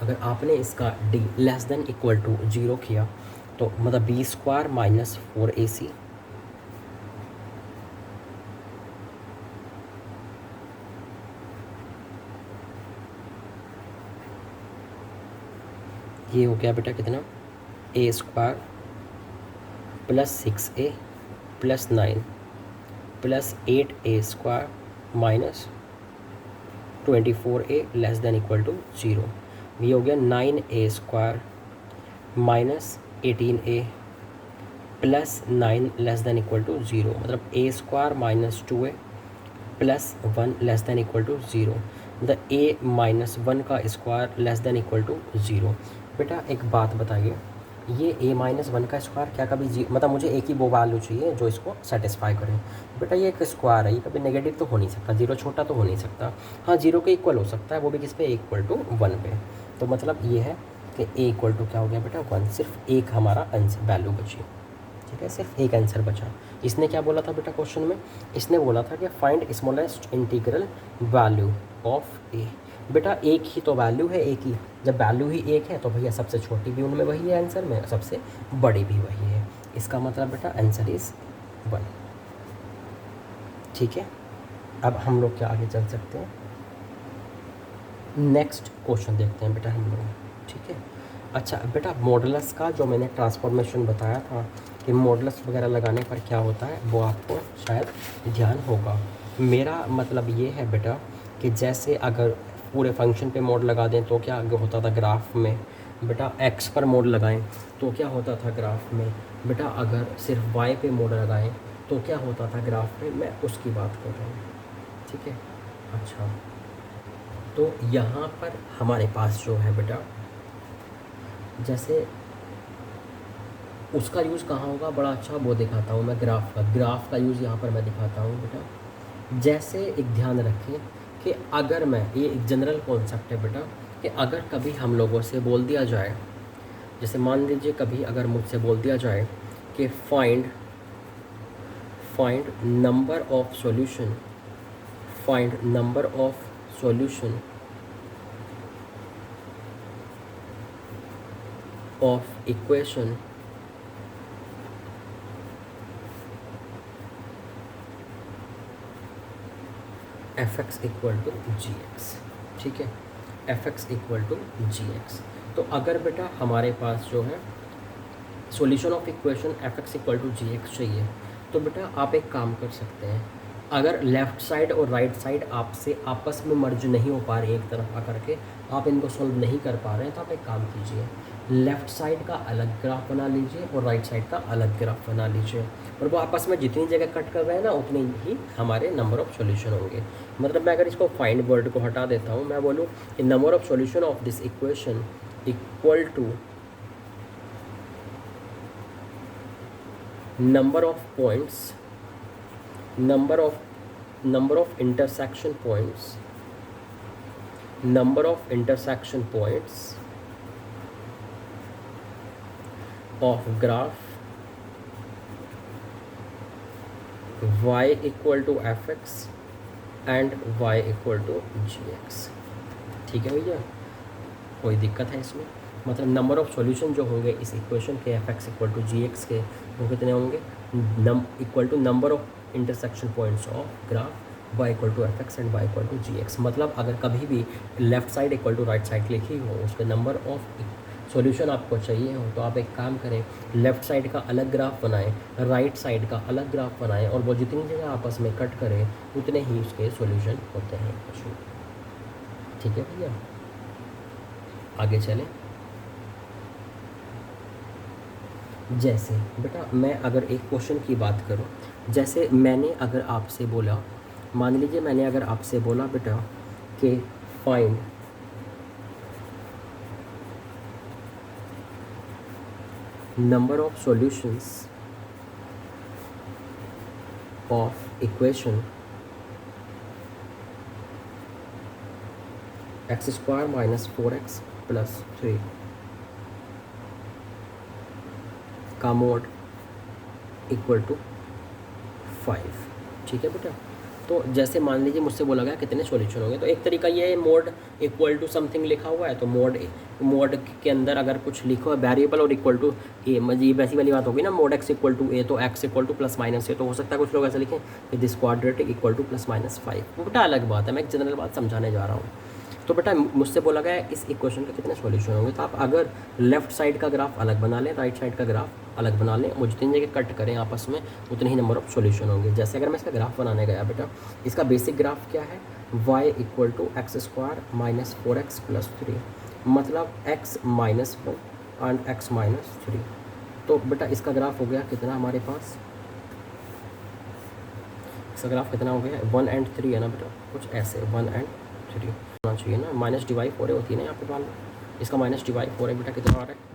अगर आपने इसका d less than equal to 0 किया तो मतलब b स्क्वायर माइनस 4ac ये हो गया बेटा कितना, a square plus 6a plus 9 plus 8a square minus 24a less than equal to 0, ये हो गया 9a square minus 18a plus 9 less than equal to 0, मतलब a square minus 2a plus 1 less than equal to 0, मतलब a माइनस 1 का square less than equal to 0। बेटा एक बात बताइए, ये a माइनस 1 का स्क्वायर क्या कभी मतलब मुझे एक ही वो वैल्यू चाहिए जो इसको सेटिस्फाई करे। बेटा ये एक स्क्वायर है, ये कभी नेगेटिव तो हो नहीं सकता, 0 छोटा तो हो नहीं सकता, हाँ 0 के इक्वल हो सकता है, वो भी किस पे, इक्वल टू 1 पे। तो मतलब ये है कि a इक्वल टू क्या हो गया बेटा 1, सिर्फ एक हमारा आंसर वैल्यू बची, ठीक है, सिर्फ एक आंसर बचा। इसने क्या बोला था बेटा क्वेश्चन में, इसने बोला था कि find smallest integral value of a। बेटा एक ही तो वैल्यू है, एक ही, जब वैल्यू ही एक है तो भैया सबसे छोटी भी उनमें वही है आंसर में, सबसे बड़ी भी वही है, इसका मतलब बेटा आंसर इज़ 1, ठीक है। अब हम लोग क्या आगे चल सकते हैं, नेक्स्ट क्वेश्चन देखते हैं बेटा हम लोग, ठीक है। अच्छा बेटा मॉडुलस का जो मैंने ट्रांसफॉर्मेशन बताया था कि मॉडुलस वगैरह लगाने पर क्या होता है, वो आपको शायद ध्यान होगा। मेरा मतलब ये है बेटा कि जैसे अगर पूरे फंक्शन पे मोड लगा दें तो क्या आगे होता था ग्राफ में, बेटा एक्स पर मोड लगाएं तो क्या होता था ग्राफ में, बेटा अगर सिर्फ वाई पे मोड लगाएं तो क्या होता था ग्राफ में, मैं उसकी बात कर रहा हूँ। ठीक है, अच्छा तो यहाँ पर हमारे पास जो है बेटा, जैसे उसका यूज़ कहाँ होगा, बड़ा अच्छा वो दिखाता हूँ मैं, ग्राफ का यूज़ यहाँ पर मैं दिखाता हूँ बेटा। जैसे एक ध्यान रखें कि अगर मैं, ये एक जनरल कॉन्सेप्ट है बेटा, कि अगर कभी हम लोगों से बोल दिया जाए, जैसे मान लीजिए कभी अगर मुझसे बोल दिया जाए कि find number of solution, find number of solution of equation fx equal to g x. ठीक है, fx equal to g x. तो अगर बेटा हमारे पास जो है solution of equation fx equal to g x चाहिए, तो बेटा आप एक काम कर सकते हैं, अगर लेफ़्ट साइड और राइट साइड आपसे आपस में मर्ज नहीं हो पा रही एक तरफ आकर के, आप इनको सॉल्व नहीं कर पा रहे हैं, तो आप एक काम कीजिए, लेफ़्ट साइड का अलग ग्राफ बना लीजिए और राइट साइड का अलग ग्राफ बना लीजिए, और वो आपस में जितनी जगह कट कर रहे हैं ना उतनी ही हमारे नंबर ऑफ़ सॉल्यूशन होंगे। मतलब मैं अगर इसको फाइंड वर्ड को हटा देता हूँ, मैं बोलूँ कि number of solution of this equation equal to number of points, number of intersection points, number of intersection points of graph y equal to fx and y equal to gx। ठीक है भैया, कोई दिक्कत है इसमें? मतलब नंबर ऑफ़ सॉल्यूशन जो होंगे इस इक्वेशन के fx equal to g x के, वो कितने होंगे, equal to number of intersection points of graph y equal to f x and y equal to g x. मतलब अगर कभी भी left side equal to right side लिखी हो, उसके नंबर ऑफ सॉल्यूशन आपको चाहिए हो, तो आप एक काम करें, लेफ़्ट साइड का अलग ग्राफ बनाएं, राइट साइड का अलग ग्राफ बनाएं, और वो जितनी जगह आपस में कट करें उतने ही उसके सॉल्यूशन होते हैं। ठीक है भैया, आगे चलें। जैसे बेटा मैं अगर एक क्वेश्चन की बात करूं, जैसे मैंने अगर आपसे बोला, मान लीजिए मैंने अगर आपसे बोला बेटा कि find number of solutions of equation x square minus 4x plus 3 का मोड इक्वल टू 5। ठीक है बेटा, तो जैसे मान लीजिए मुझसे बोला गया कितने सॉल्यूशन होंगे, तो एक तरीका ये है, मोड इक्वल टू समथिंग लिखा हुआ है, तो मोड के अंदर अगर कुछ लिखा हुआ है वेरिएबल और इक्वल टू ए, मतलब वैसी वाली बात होगी ना, mod x equal to a, तो x equal to plus minus a, तो हो सकता है कुछ लोग ऐसा लिखें कि this quadratic equal to plus minus 5। वो बेटा अलग बात है, मैं एक जनरल बात समझाने जा रहा हूँ। तो बेटा मुझसे बोला गया इस इक्वेशन के कितने सॉल्यूशन होंगे, तो आप अगर लेफ़्ट साइड का ग्राफ अलग बना लें, राइट साइड का ग्राफ अलग बना लें, वो जितनी जगह कट करें आपस में उतने ही नंबर ऑफ सॉल्यूशन होंगे। जैसे अगर मैं इसका ग्राफ बनाने गया बेटा, इसका बेसिक ग्राफ क्या है, y equal to x square minus 4x plus 3, मतलब x minus 1 and x minus 3। तो बेटा इसका ग्राफ हो गया कितना हमारे पास, इसका ग्राफ कितना हो गया, 1 एंड 3 है ना बेटा, कुछ ऐसे 1 एंड 3 होना चाहिए ना, माइनस डिवाइड 4 होती है ना यहाँ पे मान लो, इसका माइनस डिवाइड 4 है बेटा, कितना आ रहा है,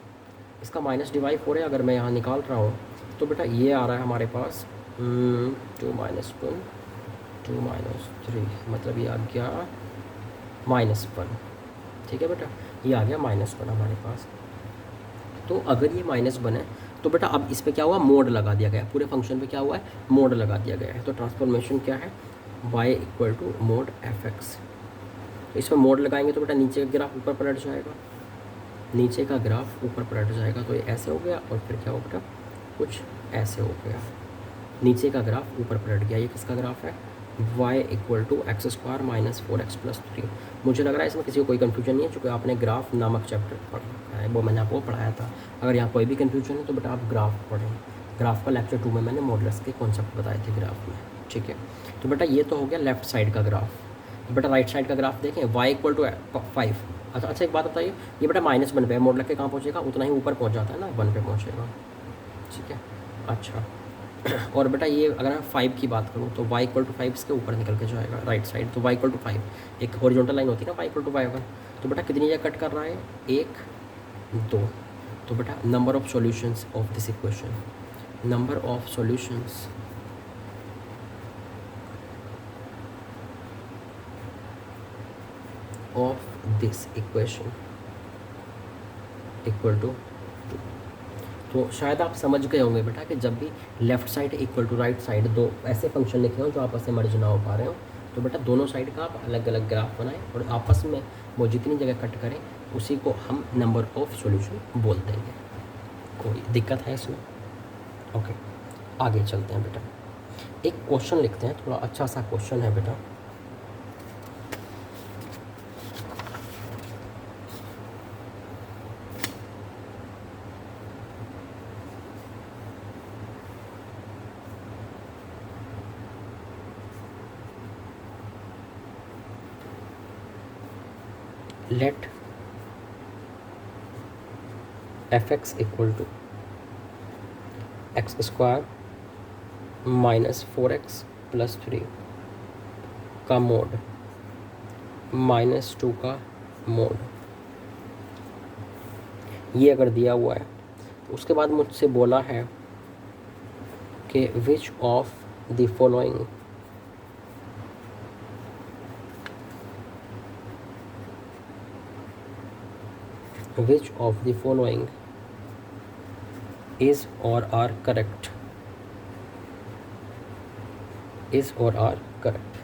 इसका माइनस डिवाइड 4 है, अगर मैं यहाँ निकाल रहा हूँ तो बेटा ये आ रहा है हमारे पास 2 माइनस 1 2 माइनस 3, मतलब ये आ गया -1। ठीक है बेटा, ये आ गया -1 हमारे पास। तो अगर ये -1 है तो बेटा अब इस पर क्या हुआ, मोड लगा दिया गया, पूरे फंक्शन पे क्या हुआ है, मोड लगा दिया गया है। तो ट्रांसफॉर्मेशन क्या है, y equal to mod f x. इसमें मोड लगाएंगे तो बेटा नीचे का ग्राफ ऊपर पलट जाएगा, नीचे का ग्राफ ऊपर पलट जाएगा, तो ये ऐसे हो गया, और फिर क्या हो बेटा, कुछ ऐसे हो गया, नीचे का ग्राफ ऊपर पलट गया। ये किसका ग्राफ है, y equal to x square minus 4x plus 3। मुझे लग रहा है इसमें किसी को कोई कन्फ्यूजन नहीं है, चूँकि आपने ग्राफ नामक चैप्टर पढ़ रखा है, वो मैंने आपको पढ़ाया था। अगर यहाँ कोई भी कन्फ्यूजन है तो बेटा आप ग्राफ पढ़ें, ग्राफ का लेक्चर 2 में मैंने मॉडल्स के कॉन्सेप्ट बताए थे ग्राफ में। ठीक है, तो बेटा ये तो हो गया लेफ़्ट साइड का ग्राफ। बेटा राइट साइड का ग्राफ देखें, y इक्वल टू 5। अच्छा एक बात बताइए, ये बेटा -1 पे है, मोड लग के कहाँ पहुँचेगा, उतना ही ऊपर पहुँच जाता है ना, 1 पे पहुँचेगा, ठीक है। अच्छा और बेटा ये अगर मैं 5 की बात करूँ तो y इक्वल टू 5 इसके ऊपर निकल के जाएगा राइट साइड, तो y इक्वल टू 5 एक हॉरिजॉन्टल लाइन होती है ना y इक्वल टू 5 तो बेटा कितनी जगह कट कर रहा है, 1 2। तो बेटा number of solutions of this equation, number of solutions of this equation equal to 2। तो शायद आप समझ गए होंगे बेटा कि जब भी left side equal to right side दो ऐसे फंक्शन लिखे हो जो आपस में मर्ज ना हो पा रहे हो, तो बेटा दोनों साइड का आप अलग अलग ग्राफ बनाएं और आपस में वो जितनी जगह कट करें उसी को हम नंबर ऑफ सॉल्यूशन बोल देंगे। कोई दिक्कत है इसमें? ओके आगे चलते हैं बेटा, एक क्वेश्चन लिखते हैं, थोड़ा अच्छा सा क्वेश्चन है बेटा। Let fx equal to x square -4x + 3 का मोड -2 का मोड, ये अगर दिया हुआ है तो उसके बाद मुझसे बोला है कि which of the following which of the following is or are correct, is or are correct।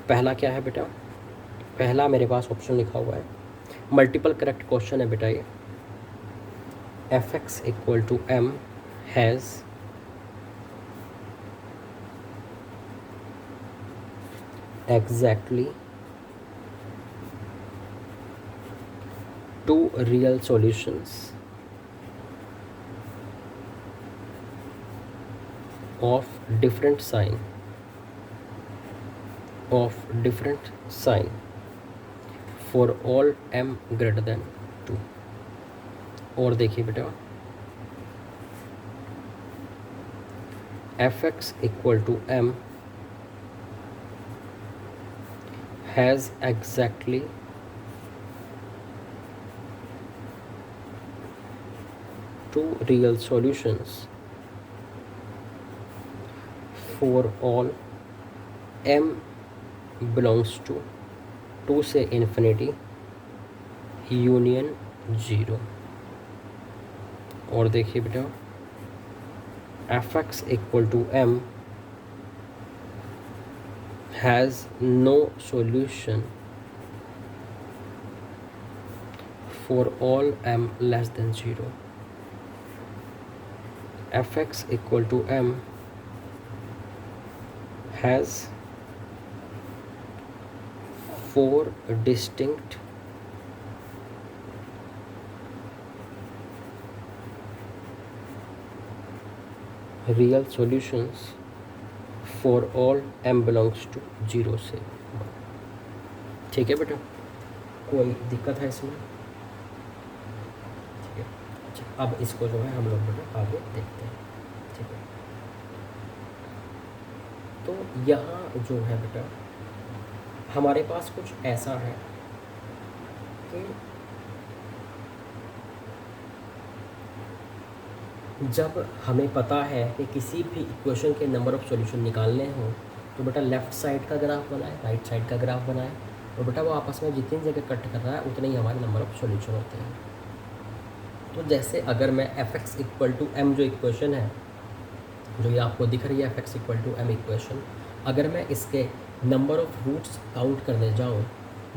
पहला क्या है बेटा, पहला मेरे पास ऑप्शन लिखा हुआ है, मल्टीपल करेक्ट क्वेश्चन है बेटा ये, fx equal to m has exactly 2 real solutions of different sign for all m greater than 2। और देखिए बेटा fx equal to m has exactly 2 real solutions for all m belongs to 2 से infinity यूनियन 0। और देखिए बेटा fx equal to m has no solution for all m less than 0। fx equal to m has 4 distinct real solutions for all m belongs to 0 से। ठीक है बेटा, कोई दिक्कत है इसमें? ठीक है, अच्छा अब इसको जो है हम लोग बेटा आगे देखते हैं। ठीक है, तो यहाँ जो है बेटा हमारे पास कुछ ऐसा है कि जब हमें पता है कि किसी भी इक्वेशन के नंबर ऑफ़ सॉल्यूशन निकालने हो तो बेटा लेफ़्ट साइड का ग्राफ बनाए, राइट साइड का ग्राफ बनाए, और बेटा वो आपस में जितनी जगह कट कर रहा है उतने ही हमारे नंबर ऑफ़ सॉल्यूशन होते हैं। तो जैसे अगर मैं fx इक्वल टू m जो इक्वेशन है, जो ये आपको दिख रही है fx equal to m equation, अगर मैं इसके नंबर ऑफ़ रूट्स काउंट करने जाऊँ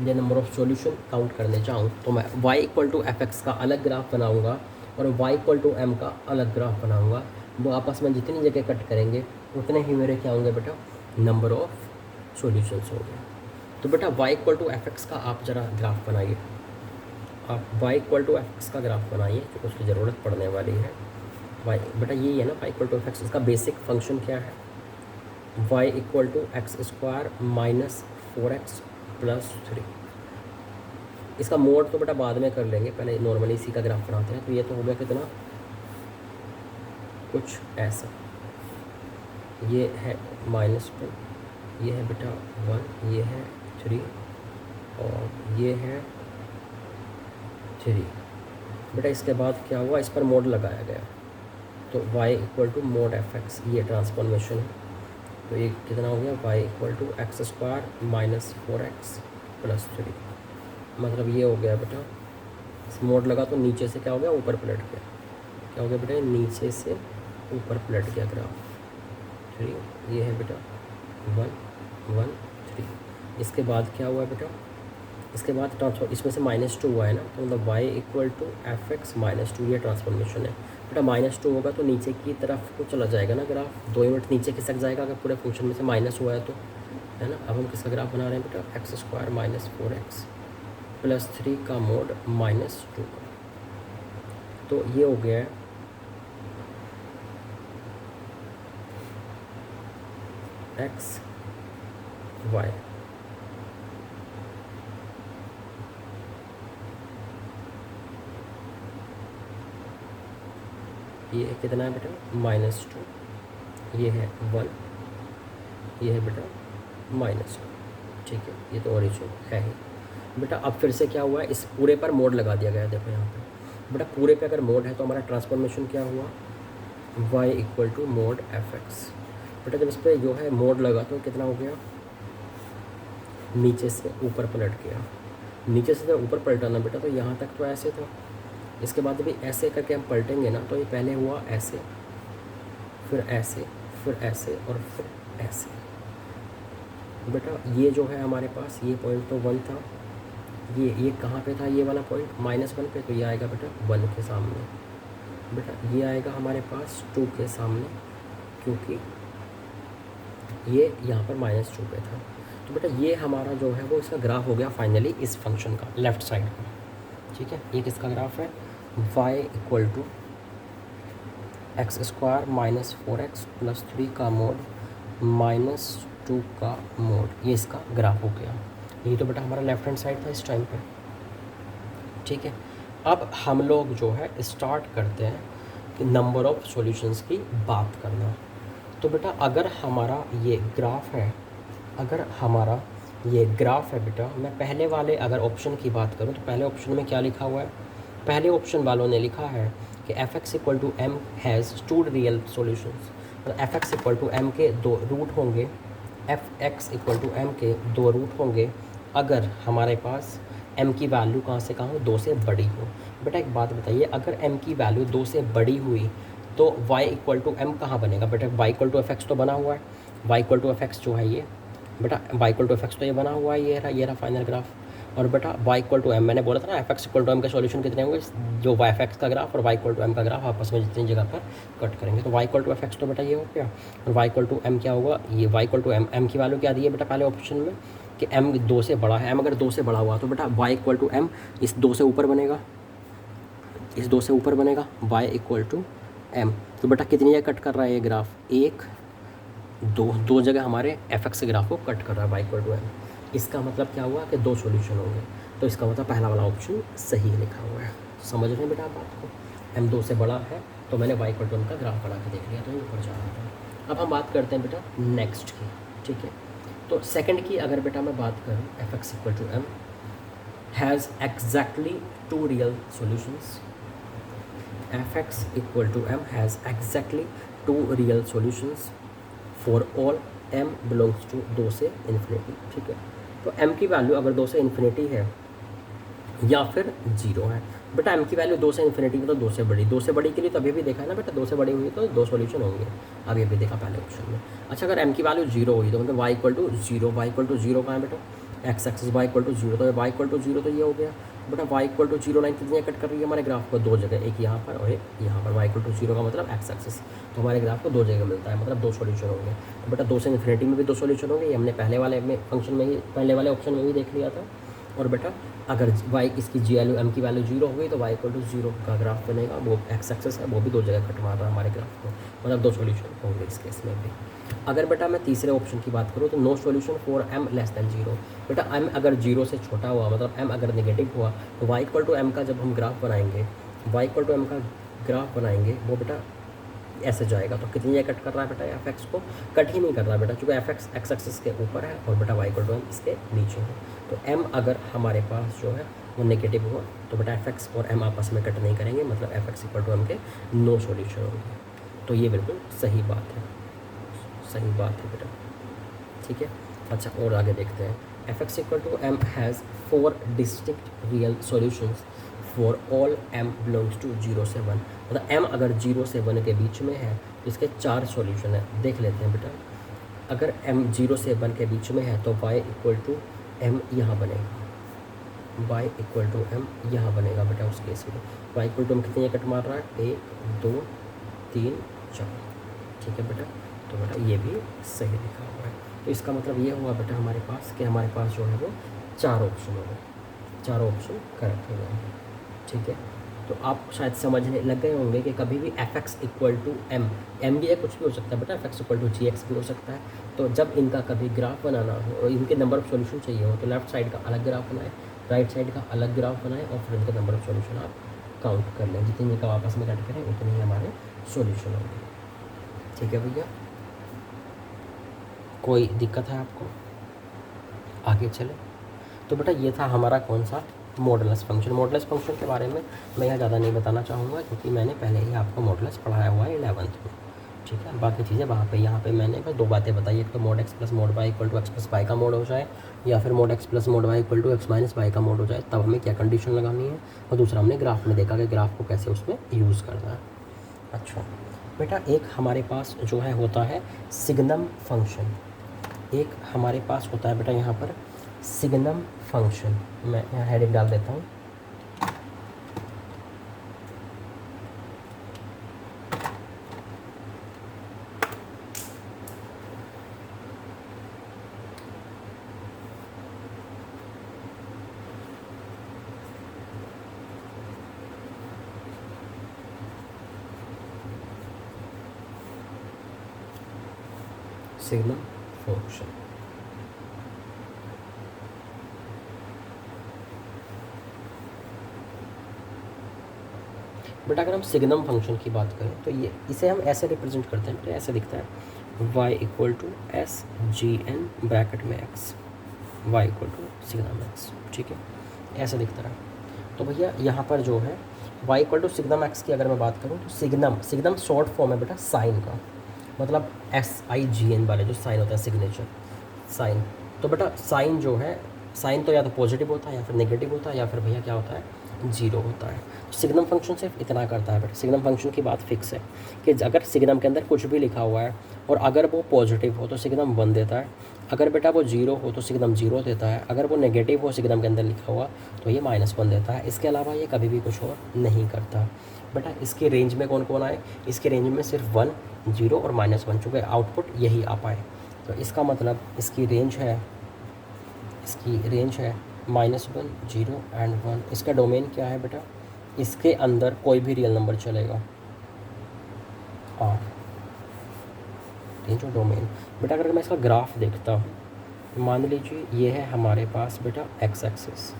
या नंबर ऑफ़ सॉल्यूशन काउंट करने जाऊँ तो मैं y इक्वल टू fx का अलग ग्राफ बनाऊँगा और y इक्वल टू m का अलग ग्राफ बनाऊँगा। वो आपस में जितनी जगह कट करेंगे उतने ही मेरे क्या होंगे बेटा, नंबर ऑफ़ सॉल्यूशंस होंगे। तो बेटा y इक्वल टू fx का आप ज़रा ग्राफ बनाइए, आप y इक्वल टू fx का ग्राफ बनाइए क्योंकि उसकी ज़रूरत पड़ने वाली है। y बेटा यही है ना y इक्वल टू fx, इसका बेसिक फंक्शन क्या है, y equal to x square -4x plus 3। इसका मोड तो बेटा बाद में कर लेंगे, पहले नॉर्मली इसी का ग्राफ बनाते हैं। तो ये तो हो गया कितना, कुछ ऐसा, ये है -2, ये है बेटा 1, ये है 3 और ये है 3। बेटा इसके बाद क्या हुआ, इस पर मोड लगाया गया, तो y equal to mod fx, ये ट्रांसफॉर्मेशन है। तो ये कितना हो गया, y equal to x square minus 4x plus 3। मतलब ये हो गया बेटा, इस मोड लगा तो नीचे से क्या हो गया, ऊपर पलट गया। क्या हो गया बेटा, नीचे से ऊपर पलट गया ग्राफ 3। ये है बेटा 1 1 3। इसके बाद क्या हुआ बेटा, इसके बाद ट्रांसफॉर्म, इसमें से -2 हुआ है ना, तो मतलब y इक्वल टू fx -2, ये ट्रांसफॉर्मेशन है बेटा। -2 होगा तो नीचे की तरफ को चला जाएगा ना ग्राफ, 2 यूनिट नीचे खिसक जाएगा अगर पूरे फंक्शन में से माइनस हुआ है तो, है ना। अब हम किसका ग्राफ बना रहे हैं बेटा, x square minus 4x plus 3 का मोड -2 का। तो ये हो गया है एक्स वाई। ये कितना है बेटा, -2, ये है 1, ये है बेटा -2, ठीक है। ये तो ओरिजिन है ही बेटा। अब फिर से क्या हुआ है, इस पूरे पर मोड लगा दिया गया है। देखो यहाँ पे बेटा, पूरे पे अगर मोड है तो हमारा ट्रांसफॉर्मेशन क्या हुआ, y equal to mod fx। बेटा जब इस पर जो है मोड लगा तो कितना हो गया, नीचे से ऊपर पलट गया। नीचे से जब ऊपर पलटा ना बेटा, तो यहाँ तक तो ऐसे था, इसके बाद भी ऐसे करके हम पलटेंगे ना, तो ये पहले हुआ ऐसे, फिर ऐसे, फिर ऐसे और फिर ऐसे। बेटा ये जो है हमारे पास, ये पॉइंट तो 1 था, ये कहाँ पे था, ये वाला पॉइंट -1 पे, तो ये आएगा बेटा 1 के सामने। बेटा ये आएगा हमारे पास 2 के सामने, क्योंकि ये यहाँ पर -2 पे था। तो बेटा ये हमारा जो है वो इसका ग्राफ हो गया फाइनली इस फंक्शन का, लेफ़्ट साइड का, ठीक है। ये किसका ग्राफ है, y equal to x square minus 4x plus 3 का मोड -2 का मोड, ये इसका ग्राफ हो गया। ये तो बेटा हमारा लेफ्ट हैंड साइड था इस टाइम पे, ठीक है। अब हम लोग जो है स्टार्ट करते हैं कि नंबर ऑफ़ सॉल्यूशंस की बात करना। तो बेटा अगर हमारा ये ग्राफ है, अगर हमारा ये ग्राफ है बेटा, मैं पहले वाले अगर ऑप्शन की बात करूँ तो पहले ऑप्शन में क्या लिखा हुआ है, पहले ऑप्शन वालों ने लिखा है कि fx equal to m has 2 real solutions. तो fx इक्वल टू m के 2 रूट होंगे, fx इक्वल टू m के 2 रूट होंगे अगर हमारे पास m की वैल्यू कहाँ से कहाँ हो, 2 से बड़ी हो। बेटा एक बात बताइए, अगर m की वैल्यू 2 से बड़ी हुई तो y इक्वल टू m कहाँ बनेगा बेटा, y इक्वल टू fx तो बना हुआ है, y इक्वल टू fx जो है ये बेटा, y इक्वल टू fx तो ये बना हुआ है, ये रहा फाइनल ग्राफ। और बेटा y इक्वल टू m, मैंने बोला था ना fx इक्वल टू m के सॉल्यूशन कितने होंगे, जो fx का ग्राफ और y इक्वल टू m का ग्राफ आपस में जितनी जगह पर कट करेंगे। तो y इक्वल टू fx तो बेटा ये हो गया, और y इक्वल टू m क्या होगा, ये y इक्वल टू m की वैल्यू क्या दी है बेटा पहले ऑप्शन में कि m 2 से बड़ा है, m अगर 2 से बड़ा हुआ तो बेटा y इक्वल टू m इस 2 से ऊपर बनेगा, इस 2 से ऊपर बनेगा y इक्वल टू m। तो बेटा कितनी जगह कट कर रहा है ये ग्राफ, 1 2 जगह हमारे fx के ग्राफ को कट कर रहा है y इक्वल टू m। इसका मतलब क्या हुआ कि 2 सॉल्यूशन होंगे, तो इसका मतलब पहला वाला ऑप्शन सही लिखा हुआ है। समझ रहे हैं बेटा आप बात को, m 2 से बड़ा है तो मैंने y इक्वल टू m का ग्राफ बना के देख लिया, तो ये ऊपर जा रहा था। अब हम बात करते हैं बेटा नेक्स्ट की, ठीक है। तो सेकंड की अगर बेटा मैं बात करूँ, fx equal to m has exactly 2 real solutions, fx equal to m has exactly 2 real solutions for all m belongs to 2 से इन्फिनिटी, ठीक है। तो m की वैल्यू अगर 2 से इन्फिनिटी है या फिर 0 है, बेटा m की वैल्यू 2 से इन्फिनिटी में तो 2 से बड़ी, 2 से बड़ी के लिए तो अभी भी देखा है ना बेटा, 2 से बड़ी हुई तो 2 सॉल्यूशन होंगे, अभी अभी देखा पहले ऑप्शन में। अच्छा अगर m की वैल्यू 0 हुई तो मतलब y equal to 0, y equal to 0 कहाँ है बेटा, x axis y equal to 0, तो y इक्वल टू 0 तो ये हो गया बेटा। y इक्वल टू 0 लाइन कितनी कट कर रही है हमारे ग्राफ को, 2 जगह, एक यहाँ पर और एक यहाँ पर। y इक्वल टू 0 का मतलब एक्स एक्सिस, तो हमारे ग्राफ को 2 जगह मिलता है, मतलब 2 सॉल्यूशन होंगे। तो बेटा 2 से इन्फिनिटी में भी 2 सॉल्यूशन होंगे, ये हमने पहले वाले में फंक्शन में ही, पहले वाले ऑप्शन में भी देख लिया था। और बेटा अगर y इसकी जी वैल्यू m की वैल्यू 0 हो गई तो y इक्वल टू 0 का ग्राफ बनेगा। वो एक्स एक्सेस है वो भी दो जगह कट मार रहा है हमारे ग्राफ को, मतलब दो सॉल्यूशन होंगे इस केस में भी। अगर बेटा मैं तीसरे ऑप्शन की बात करूँ तो no solution for m less than 0। बेटा m अगर 0 से छोटा हुआ, मतलब m अगर नेगेटिव हुआ तो y इक्वल टू m का जब हम ग्राफ बनाएंगे, y इक्वल टू m का ग्राफ बनाएंगे वो बेटा ऐसे जाएगा। तो कितनी जगह कट कर रहा है बेटा, एफ एक्स को कट ही नहीं कर रहा है बेटा, चूँकि एफ एक्स एक्स एक्सिस के ऊपर है और बेटा वाई इक्वल टू एम इसके नीचे है। तो एम अगर हमारे पास जो है वो नेगेटिव हुआ तो बेटा एफ एक्स और एम आपस में कट नहीं करेंगे, मतलब f x equal to m के नो सॉल्यूशन होंगे। तो ये बिल्कुल सही बात है, सही बात है बेटा, ठीक है। अच्छा और आगे देखते हैं, f x equal to m has 4 distinct real solutions for all m belongs to 0 से 1। मतलब m अगर 0 से 1 के बीच में है तो इसके 4 सॉल्यूशन है। देख लेते हैं बेटा, अगर m 0 से 1 के बीच में है तो y इक्वल टू m यहाँ बनेगा, y इक्वल टू m यहाँ बनेगा बेटा उस केस में। y इक्वल टू m कितनी कट मार रहा है, 1 2 3 4, ठीक है बेटा। तो बेटा ये भी सही लिखा हुआ है। तो इसका मतलब ये हुआ बेटा हमारे पास कि हमारे पास जो है वो 4 ऑप्शन हो गए, 4 ऑप्शन करेक्ट हो गए, ठीक है। तो आप शायद समझने लग गए होंगे कि कभी भी f x equal to m भी है, कुछ भी हो सकता है बेटा, f x equal to g x भी हो सकता है। तो जब इनका कभी ग्राफ बनाना हो और इनके नंबर ऑफ सॉल्यूशन चाहिए हो तो लेफ्ट साइड का अलग ग्राफ बनाए, राइट साइड का अलग ग्राफ बनाए और फिर इनके नंबर ऑफ सॉल्यूशन आप काउंट कर लें। जितने का आपस में कट करें उतने ही हमारे सॉल्यूशन होंगे, ठीक है भैया। कोई दिक्कत है आपको, आगे चले। तो बेटा ये था हमारा कौन सा, मॉडुलस फंक्शन। मॉडुलस फंक्शन के बारे में मैं यहाँ ज़्यादा नहीं बताना चाहूँगा क्योंकि मैंने पहले ही आपको मॉडुलस पढ़ाया हुआ है 11th में, ठीक है। बाकी चीज़ें वहाँ पे यहाँ पे मैंने बस 2 बातें बताई, एक तो mod x plus mod y equal to x plus y का मोड हो जाए, या फिर mod x plus mod y equal to x minus y का मोड हो जाए, तब हमें क्या कंडीशन लगानी है। और दूसरा हमने ग्राफ में देखा कि ग्राफ को कैसे उसमें यूज़ करना है। अच्छा बेटा एक हमारे पास जो है होता है सिग्नम फंक्शन, एक हमारे पास होता है बेटा यहाँ पर सिग्नम फंक्शन। मैं यहाँ हेडिंग डाल देता हूँ, सिग्नम फंक्शन। बट अगर हम सिग्नम फंक्शन की बात करें तो ये इसे हम ऐसे रिप्रेजेंट करते हैं, तो ऐसे दिखता है y equal to s g n bracket में x, y equal to signum x, ठीक है, ऐसा दिखता है। तो भैया यहाँ पर जो है y equal to signum x की अगर मैं बात करूँ तो सिग्नम शॉर्ट फॉर्म है बेटा साइन का, मतलब SIGN वाले जो साइन होता है सिग्नेचर साइन। तो बेटा साइन जो है, साइन तो या तो पॉजिटिव होता है या फिर नेगेटिव होता है या फिर भैया क्या होता है, 0 होता है। सिग्नम फंक्शन सिर्फ इतना करता है बेटा, सिग्नम फंक्शन की बात फिक्स है कि अगर सिग्नम के अंदर कुछ भी लिखा हुआ है और अगर वो पॉजिटिव हो तो सिग्नम 1 देता है, अगर बेटा वो 0 हो तो सिग्नम 0 देता है, अगर वो नेगेटिव हो सिग्नम के अंदर लिखा हुआ तो ये -1 देता है। इसके अलावा ये कभी भी कुछ और नहीं करता बेटा। इसकी रेंज में कौन कौन आए, इसकी रेंज में सिर्फ 1 0 और -1, चूँकि आउटपुट यही आ पाए। तो इसका मतलब इसकी रेंज है -1 0 एंड 1। इसका डोमेन क्या है बेटा, इसके अंदर कोई भी रियल नंबर चलेगा, R रेंज और डोमेन। बेटा अगर मैं इसका ग्राफ देखता हूँ, मान लीजिए ये है हमारे पास बेटा x एक्सिस,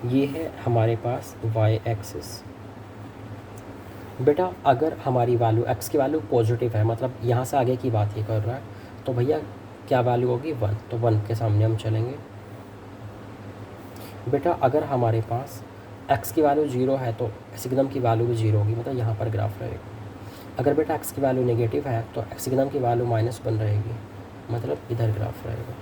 ये है हमारे पास y एक्सिस। बेटा अगर हमारी वैल्यू x की वैल्यू पॉजिटिव है, मतलब यहाँ से आगे की बात ये कर रहा है, तो भैया क्या वैल्यू होगी 1, तो 1 के सामने हम चलेंगे। बेटा अगर हमारे पास x की वैल्यू 0 है तो सिग्नम की वैल्यू भी 0 होगी, मतलब यहाँ पर ग्राफ रहेगा। अगर बेटा x की वैल्यू नेगेटिव है तो सिग्नम की वैल्यू -1 रहेगी, मतलब इधर ग्राफ रहेगा।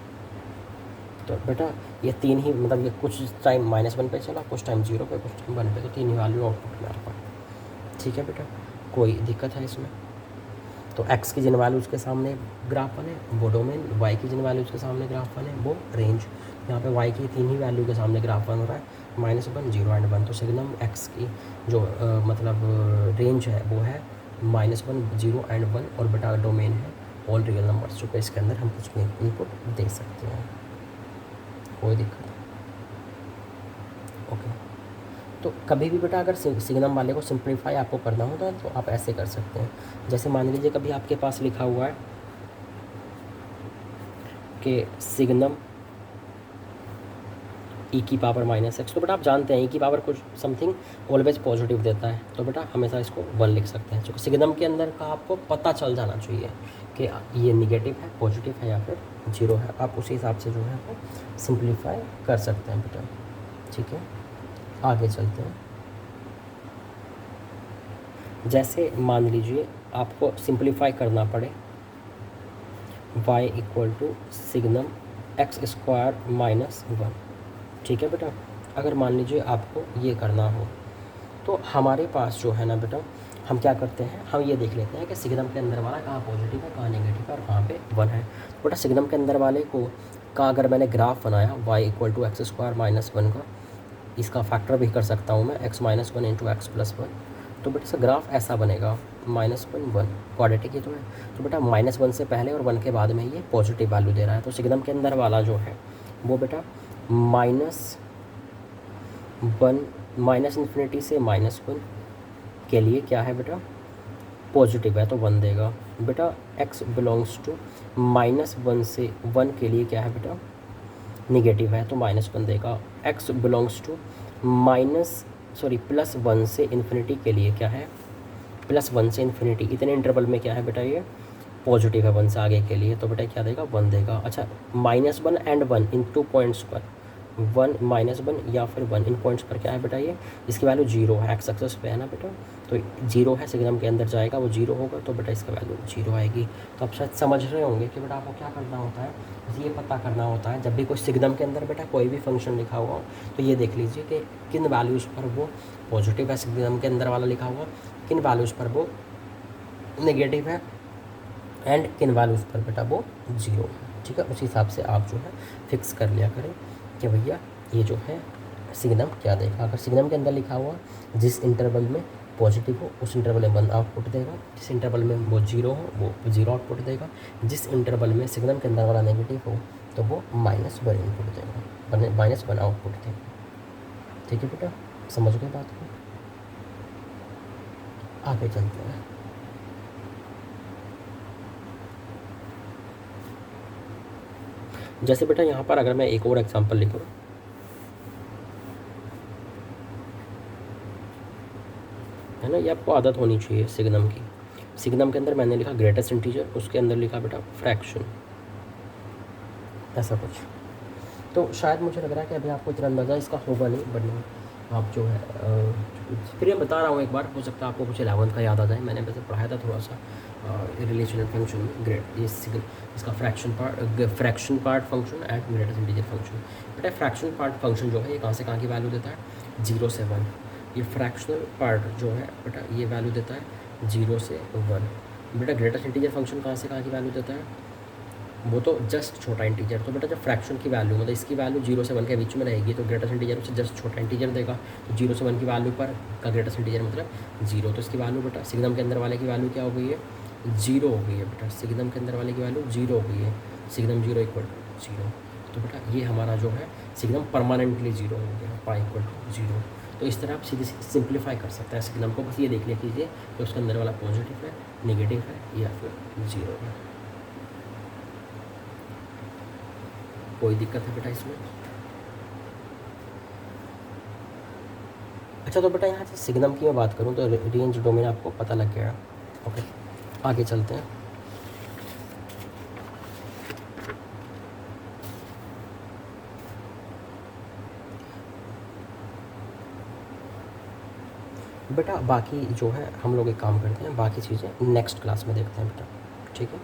तो बेटा ये तीन ही, मतलब ये कुछ टाइम -1 पे चला, कुछ टाइम 0 पे, कुछ टाइम 1 पे, तो तीन ही वैल्यू आउटपुट में आ पाए, ठीक है बेटा। कोई दिक्कत है इसमें? तो x की जिन वैल्यूज़ के सामने ग्राफ बने वो डोमेन, y की जिन वैल्यूज़ के सामने ग्राफ बने वो रेंज। यहाँ पे y की तीन ही वैल्यू के सामने ग्राफ बन रहा है, -1 0 एंड 1। तो सिग्नम x की जो मतलब रेंज है वो है -1 0 एंड 1, और बेटा डोमेन है ऑल रियल नंबर्स, जो कि इसके अंदर हम कुछ भी इनपुट दे सकते हैं। कोई दिक्कत? ओके, तो कभी भी बेटा अगर सिग्नम वाले को सिंप्लीफाई आपको करना होगा तो आप ऐसे कर सकते हैं। जैसे मान लीजिए कभी आपके पास लिखा हुआ है कि सिग्नम ई की पावर माइनस एक्स, तो बेटा आप जानते हैं ई की पावर कुछ समथिंग ऑलवेज पॉजिटिव देता है, तो बेटा हमेशा इसको 1 लिख सकते हैं। क्योंकि सिग्नम के अंदर का आपको पता चल जाना चाहिए कि ये निगेटिव है, पॉजिटिव है या फिर 0 है। आप उसी हिसाब से जो है वो सिंप्लीफाई कर सकते हैं बेटा। ठीक है, आगे चलते हैं। जैसे मान लीजिए आपको सिंप्लीफाई करना पड़े y equal to signum x square minus 1। ठीक है बेटा, अगर मान लीजिए आपको ये करना हो तो हमारे पास जो है ना बेटा, हम क्या करते हैं, हम ये देख लेते हैं कि सिग्नम के अंदर वाला कहाँ पॉजिटिव है, कहाँ नेगेटिव है और कहाँ पे 1 है। तो बेटा सिग्नम के अंदर वाले को का अगर मैंने ग्राफ बनाया y equal to x square minus 1 का, इसका फैक्टर भी कर सकता हूँ मैं x minus 1 into x plus 1, तो बेटा इसका ग्राफ ऐसा बनेगा -1 क्वाड्रेटिक ही तो है। तो बेटा -1 से पहले और 1 के बाद में ये पॉजिटिव वैल्यू दे रहा है, तो सिग्नम के अंदर वाला जो है वो बेटा -1 माइनस इन्फिनिटी से -1 के लिए क्या है बेटा, पॉजिटिव है तो 1 देगा। बेटा x बिलोंग्स टू -1 से 1 के लिए क्या है बेटा, निगेटिव है तो -1 देगा। x बिलोंग्स टू +1 से इन्फिनिटी के लिए क्या है, +1 से इन्फिनिटी, इतने इंटरवल में क्या है बेटा ये पॉजिटिव है 1 से आगे के लिए, तो बेटा क्या देगा 1 देगा। अच्छा, -1 एंड 1 इन 2 पॉइंट्स पर 1 -1 या फिर 1 इन पॉइंट्स पर क्या है बेटा, ये इसकी वैल्यू 0 है, एक्स एक्सेस पे है ना बेटा, तो 0 है, सिग्नम के अंदर जाएगा वो 0 होगा, तो बेटा इसका वैल्यू 0 आएगी। तो आप शायद समझ रहे होंगे कि बेटा आपको क्या करना होता है, ये पता करना होता है जब भी कोई सिग्नम के अंदर बेटा कोई भी फंक्शन लिखा हुआ हो तो ये देख लीजिए कि किन वैल्यूज़ पर वो पॉजिटिव है, सिग्नम के अंदर वाला लिखा हुआ, किन वैल्यूज़ पर वो नेगेटिव है एंड किन वैल्यूज़ पर बेटा वो 0 है। ठीक है, उसी हिसाब से आप जो है फिक्स कर लिया करें कि भैया ये जो है सिग्नम क्या देगा। अगर सिग्नम के अंदर लिखा हुआ जिस इंटरवल में पॉजिटिव हो उस इंटरवल में 1 आउटपुट देगा, जिस इंटरवल में वो 0 हो वो 0 आउटपुट देगा, जिस इंटरवल में सिग्नम के अंदर वाला नेगेटिव हो तो वो -1 इनपुट देगा, -1 आउटपुट देगा। ठीक है बेटा, समझ गए बात को, आगे चलते हैं। जैसे बेटा यहाँ पर अगर मैं एक और एग्जांपल लिखूँ, है ना, ये आपको आदत होनी चाहिए सिग्नम की। सिग्नम के अंदर मैंने लिखा ग्रेटेस्ट इंटीजर, उसके अंदर लिखा बेटा फ्रैक्शन, ऐसा कुछ। तो शायद मुझे लग रहा है कि अभी आपको इतना अंदाज़ा इसका होगा नहीं, बट आप जो है फिर मैं बता रहा हूँ एक बार, हो सकता है आपको कुछ 11th का याद आ जाए, मैंने वैसे पढ़ाया था थोड़ा सा रिलेशनल फंक्शन ग्रेट, ये इसका fraction part function and greatest integer function. बेटा फ्रैक्शन पार्ट फंक्शन जो है ये कहाँ से कहाँ की वैल्यू देता है, 0 से 1। ये फ्रैक्शनल पार्ट जो है बेटा ये वैल्यू देता है 0 से 1। बेटा ग्रेटेस्ट इंटीजर फंक्शन कहाँ से कहाँ की वैल्यू देता है, वो तो जस्ट छोटा इंटीजर। तो बेटा जब फ्रैक्शन की वैल्यू मतलब इसकी वैल्यू 0 से 1 के बीच में रहेगी तो ग्रेटेस्ट इंटीजर उससे जस्ट छोटा इंटीजर देगा, तो 0 से 1 की वैल्यू पर का ग्रेटेस्ट इंटीजर मतलब 0, तो इसकी वैल्यू बेटा सिग्नम के अंदर वाले की वैल्यू क्या हो गई है, 0 हो गई है बेटा, सिग्नम के अंदर वाले की वैल्यू 0 हो गई है, सिग्नम 0 इक्वल टू 0। तो बेटा ये हमारा जो है सिग्नम परमानेंटली 0 हो गया, पाई इक्वल टू 0। तो इस तरह आप सीधे सिंप्लीफाई कर सकते हैं सिग्नम को, बस ये देख लीजिए कि उसके अंदर वाला पॉजिटिव है, नेगेटिव है या फिर 0 है। कोई दिक्कत है बेटा इसमें? अच्छा, तो बेटा यहाँ से सिग्नम की मैं बात करूँ तो रेंज डोमेन आपको पता लग गया। ओके, आगे चलते हैं। बेटा बाकी जो है हम लोग एक काम करते हैं, बाकी चीज़ें नेक्स्ट क्लास में देखते हैं बेटा, ठीक है।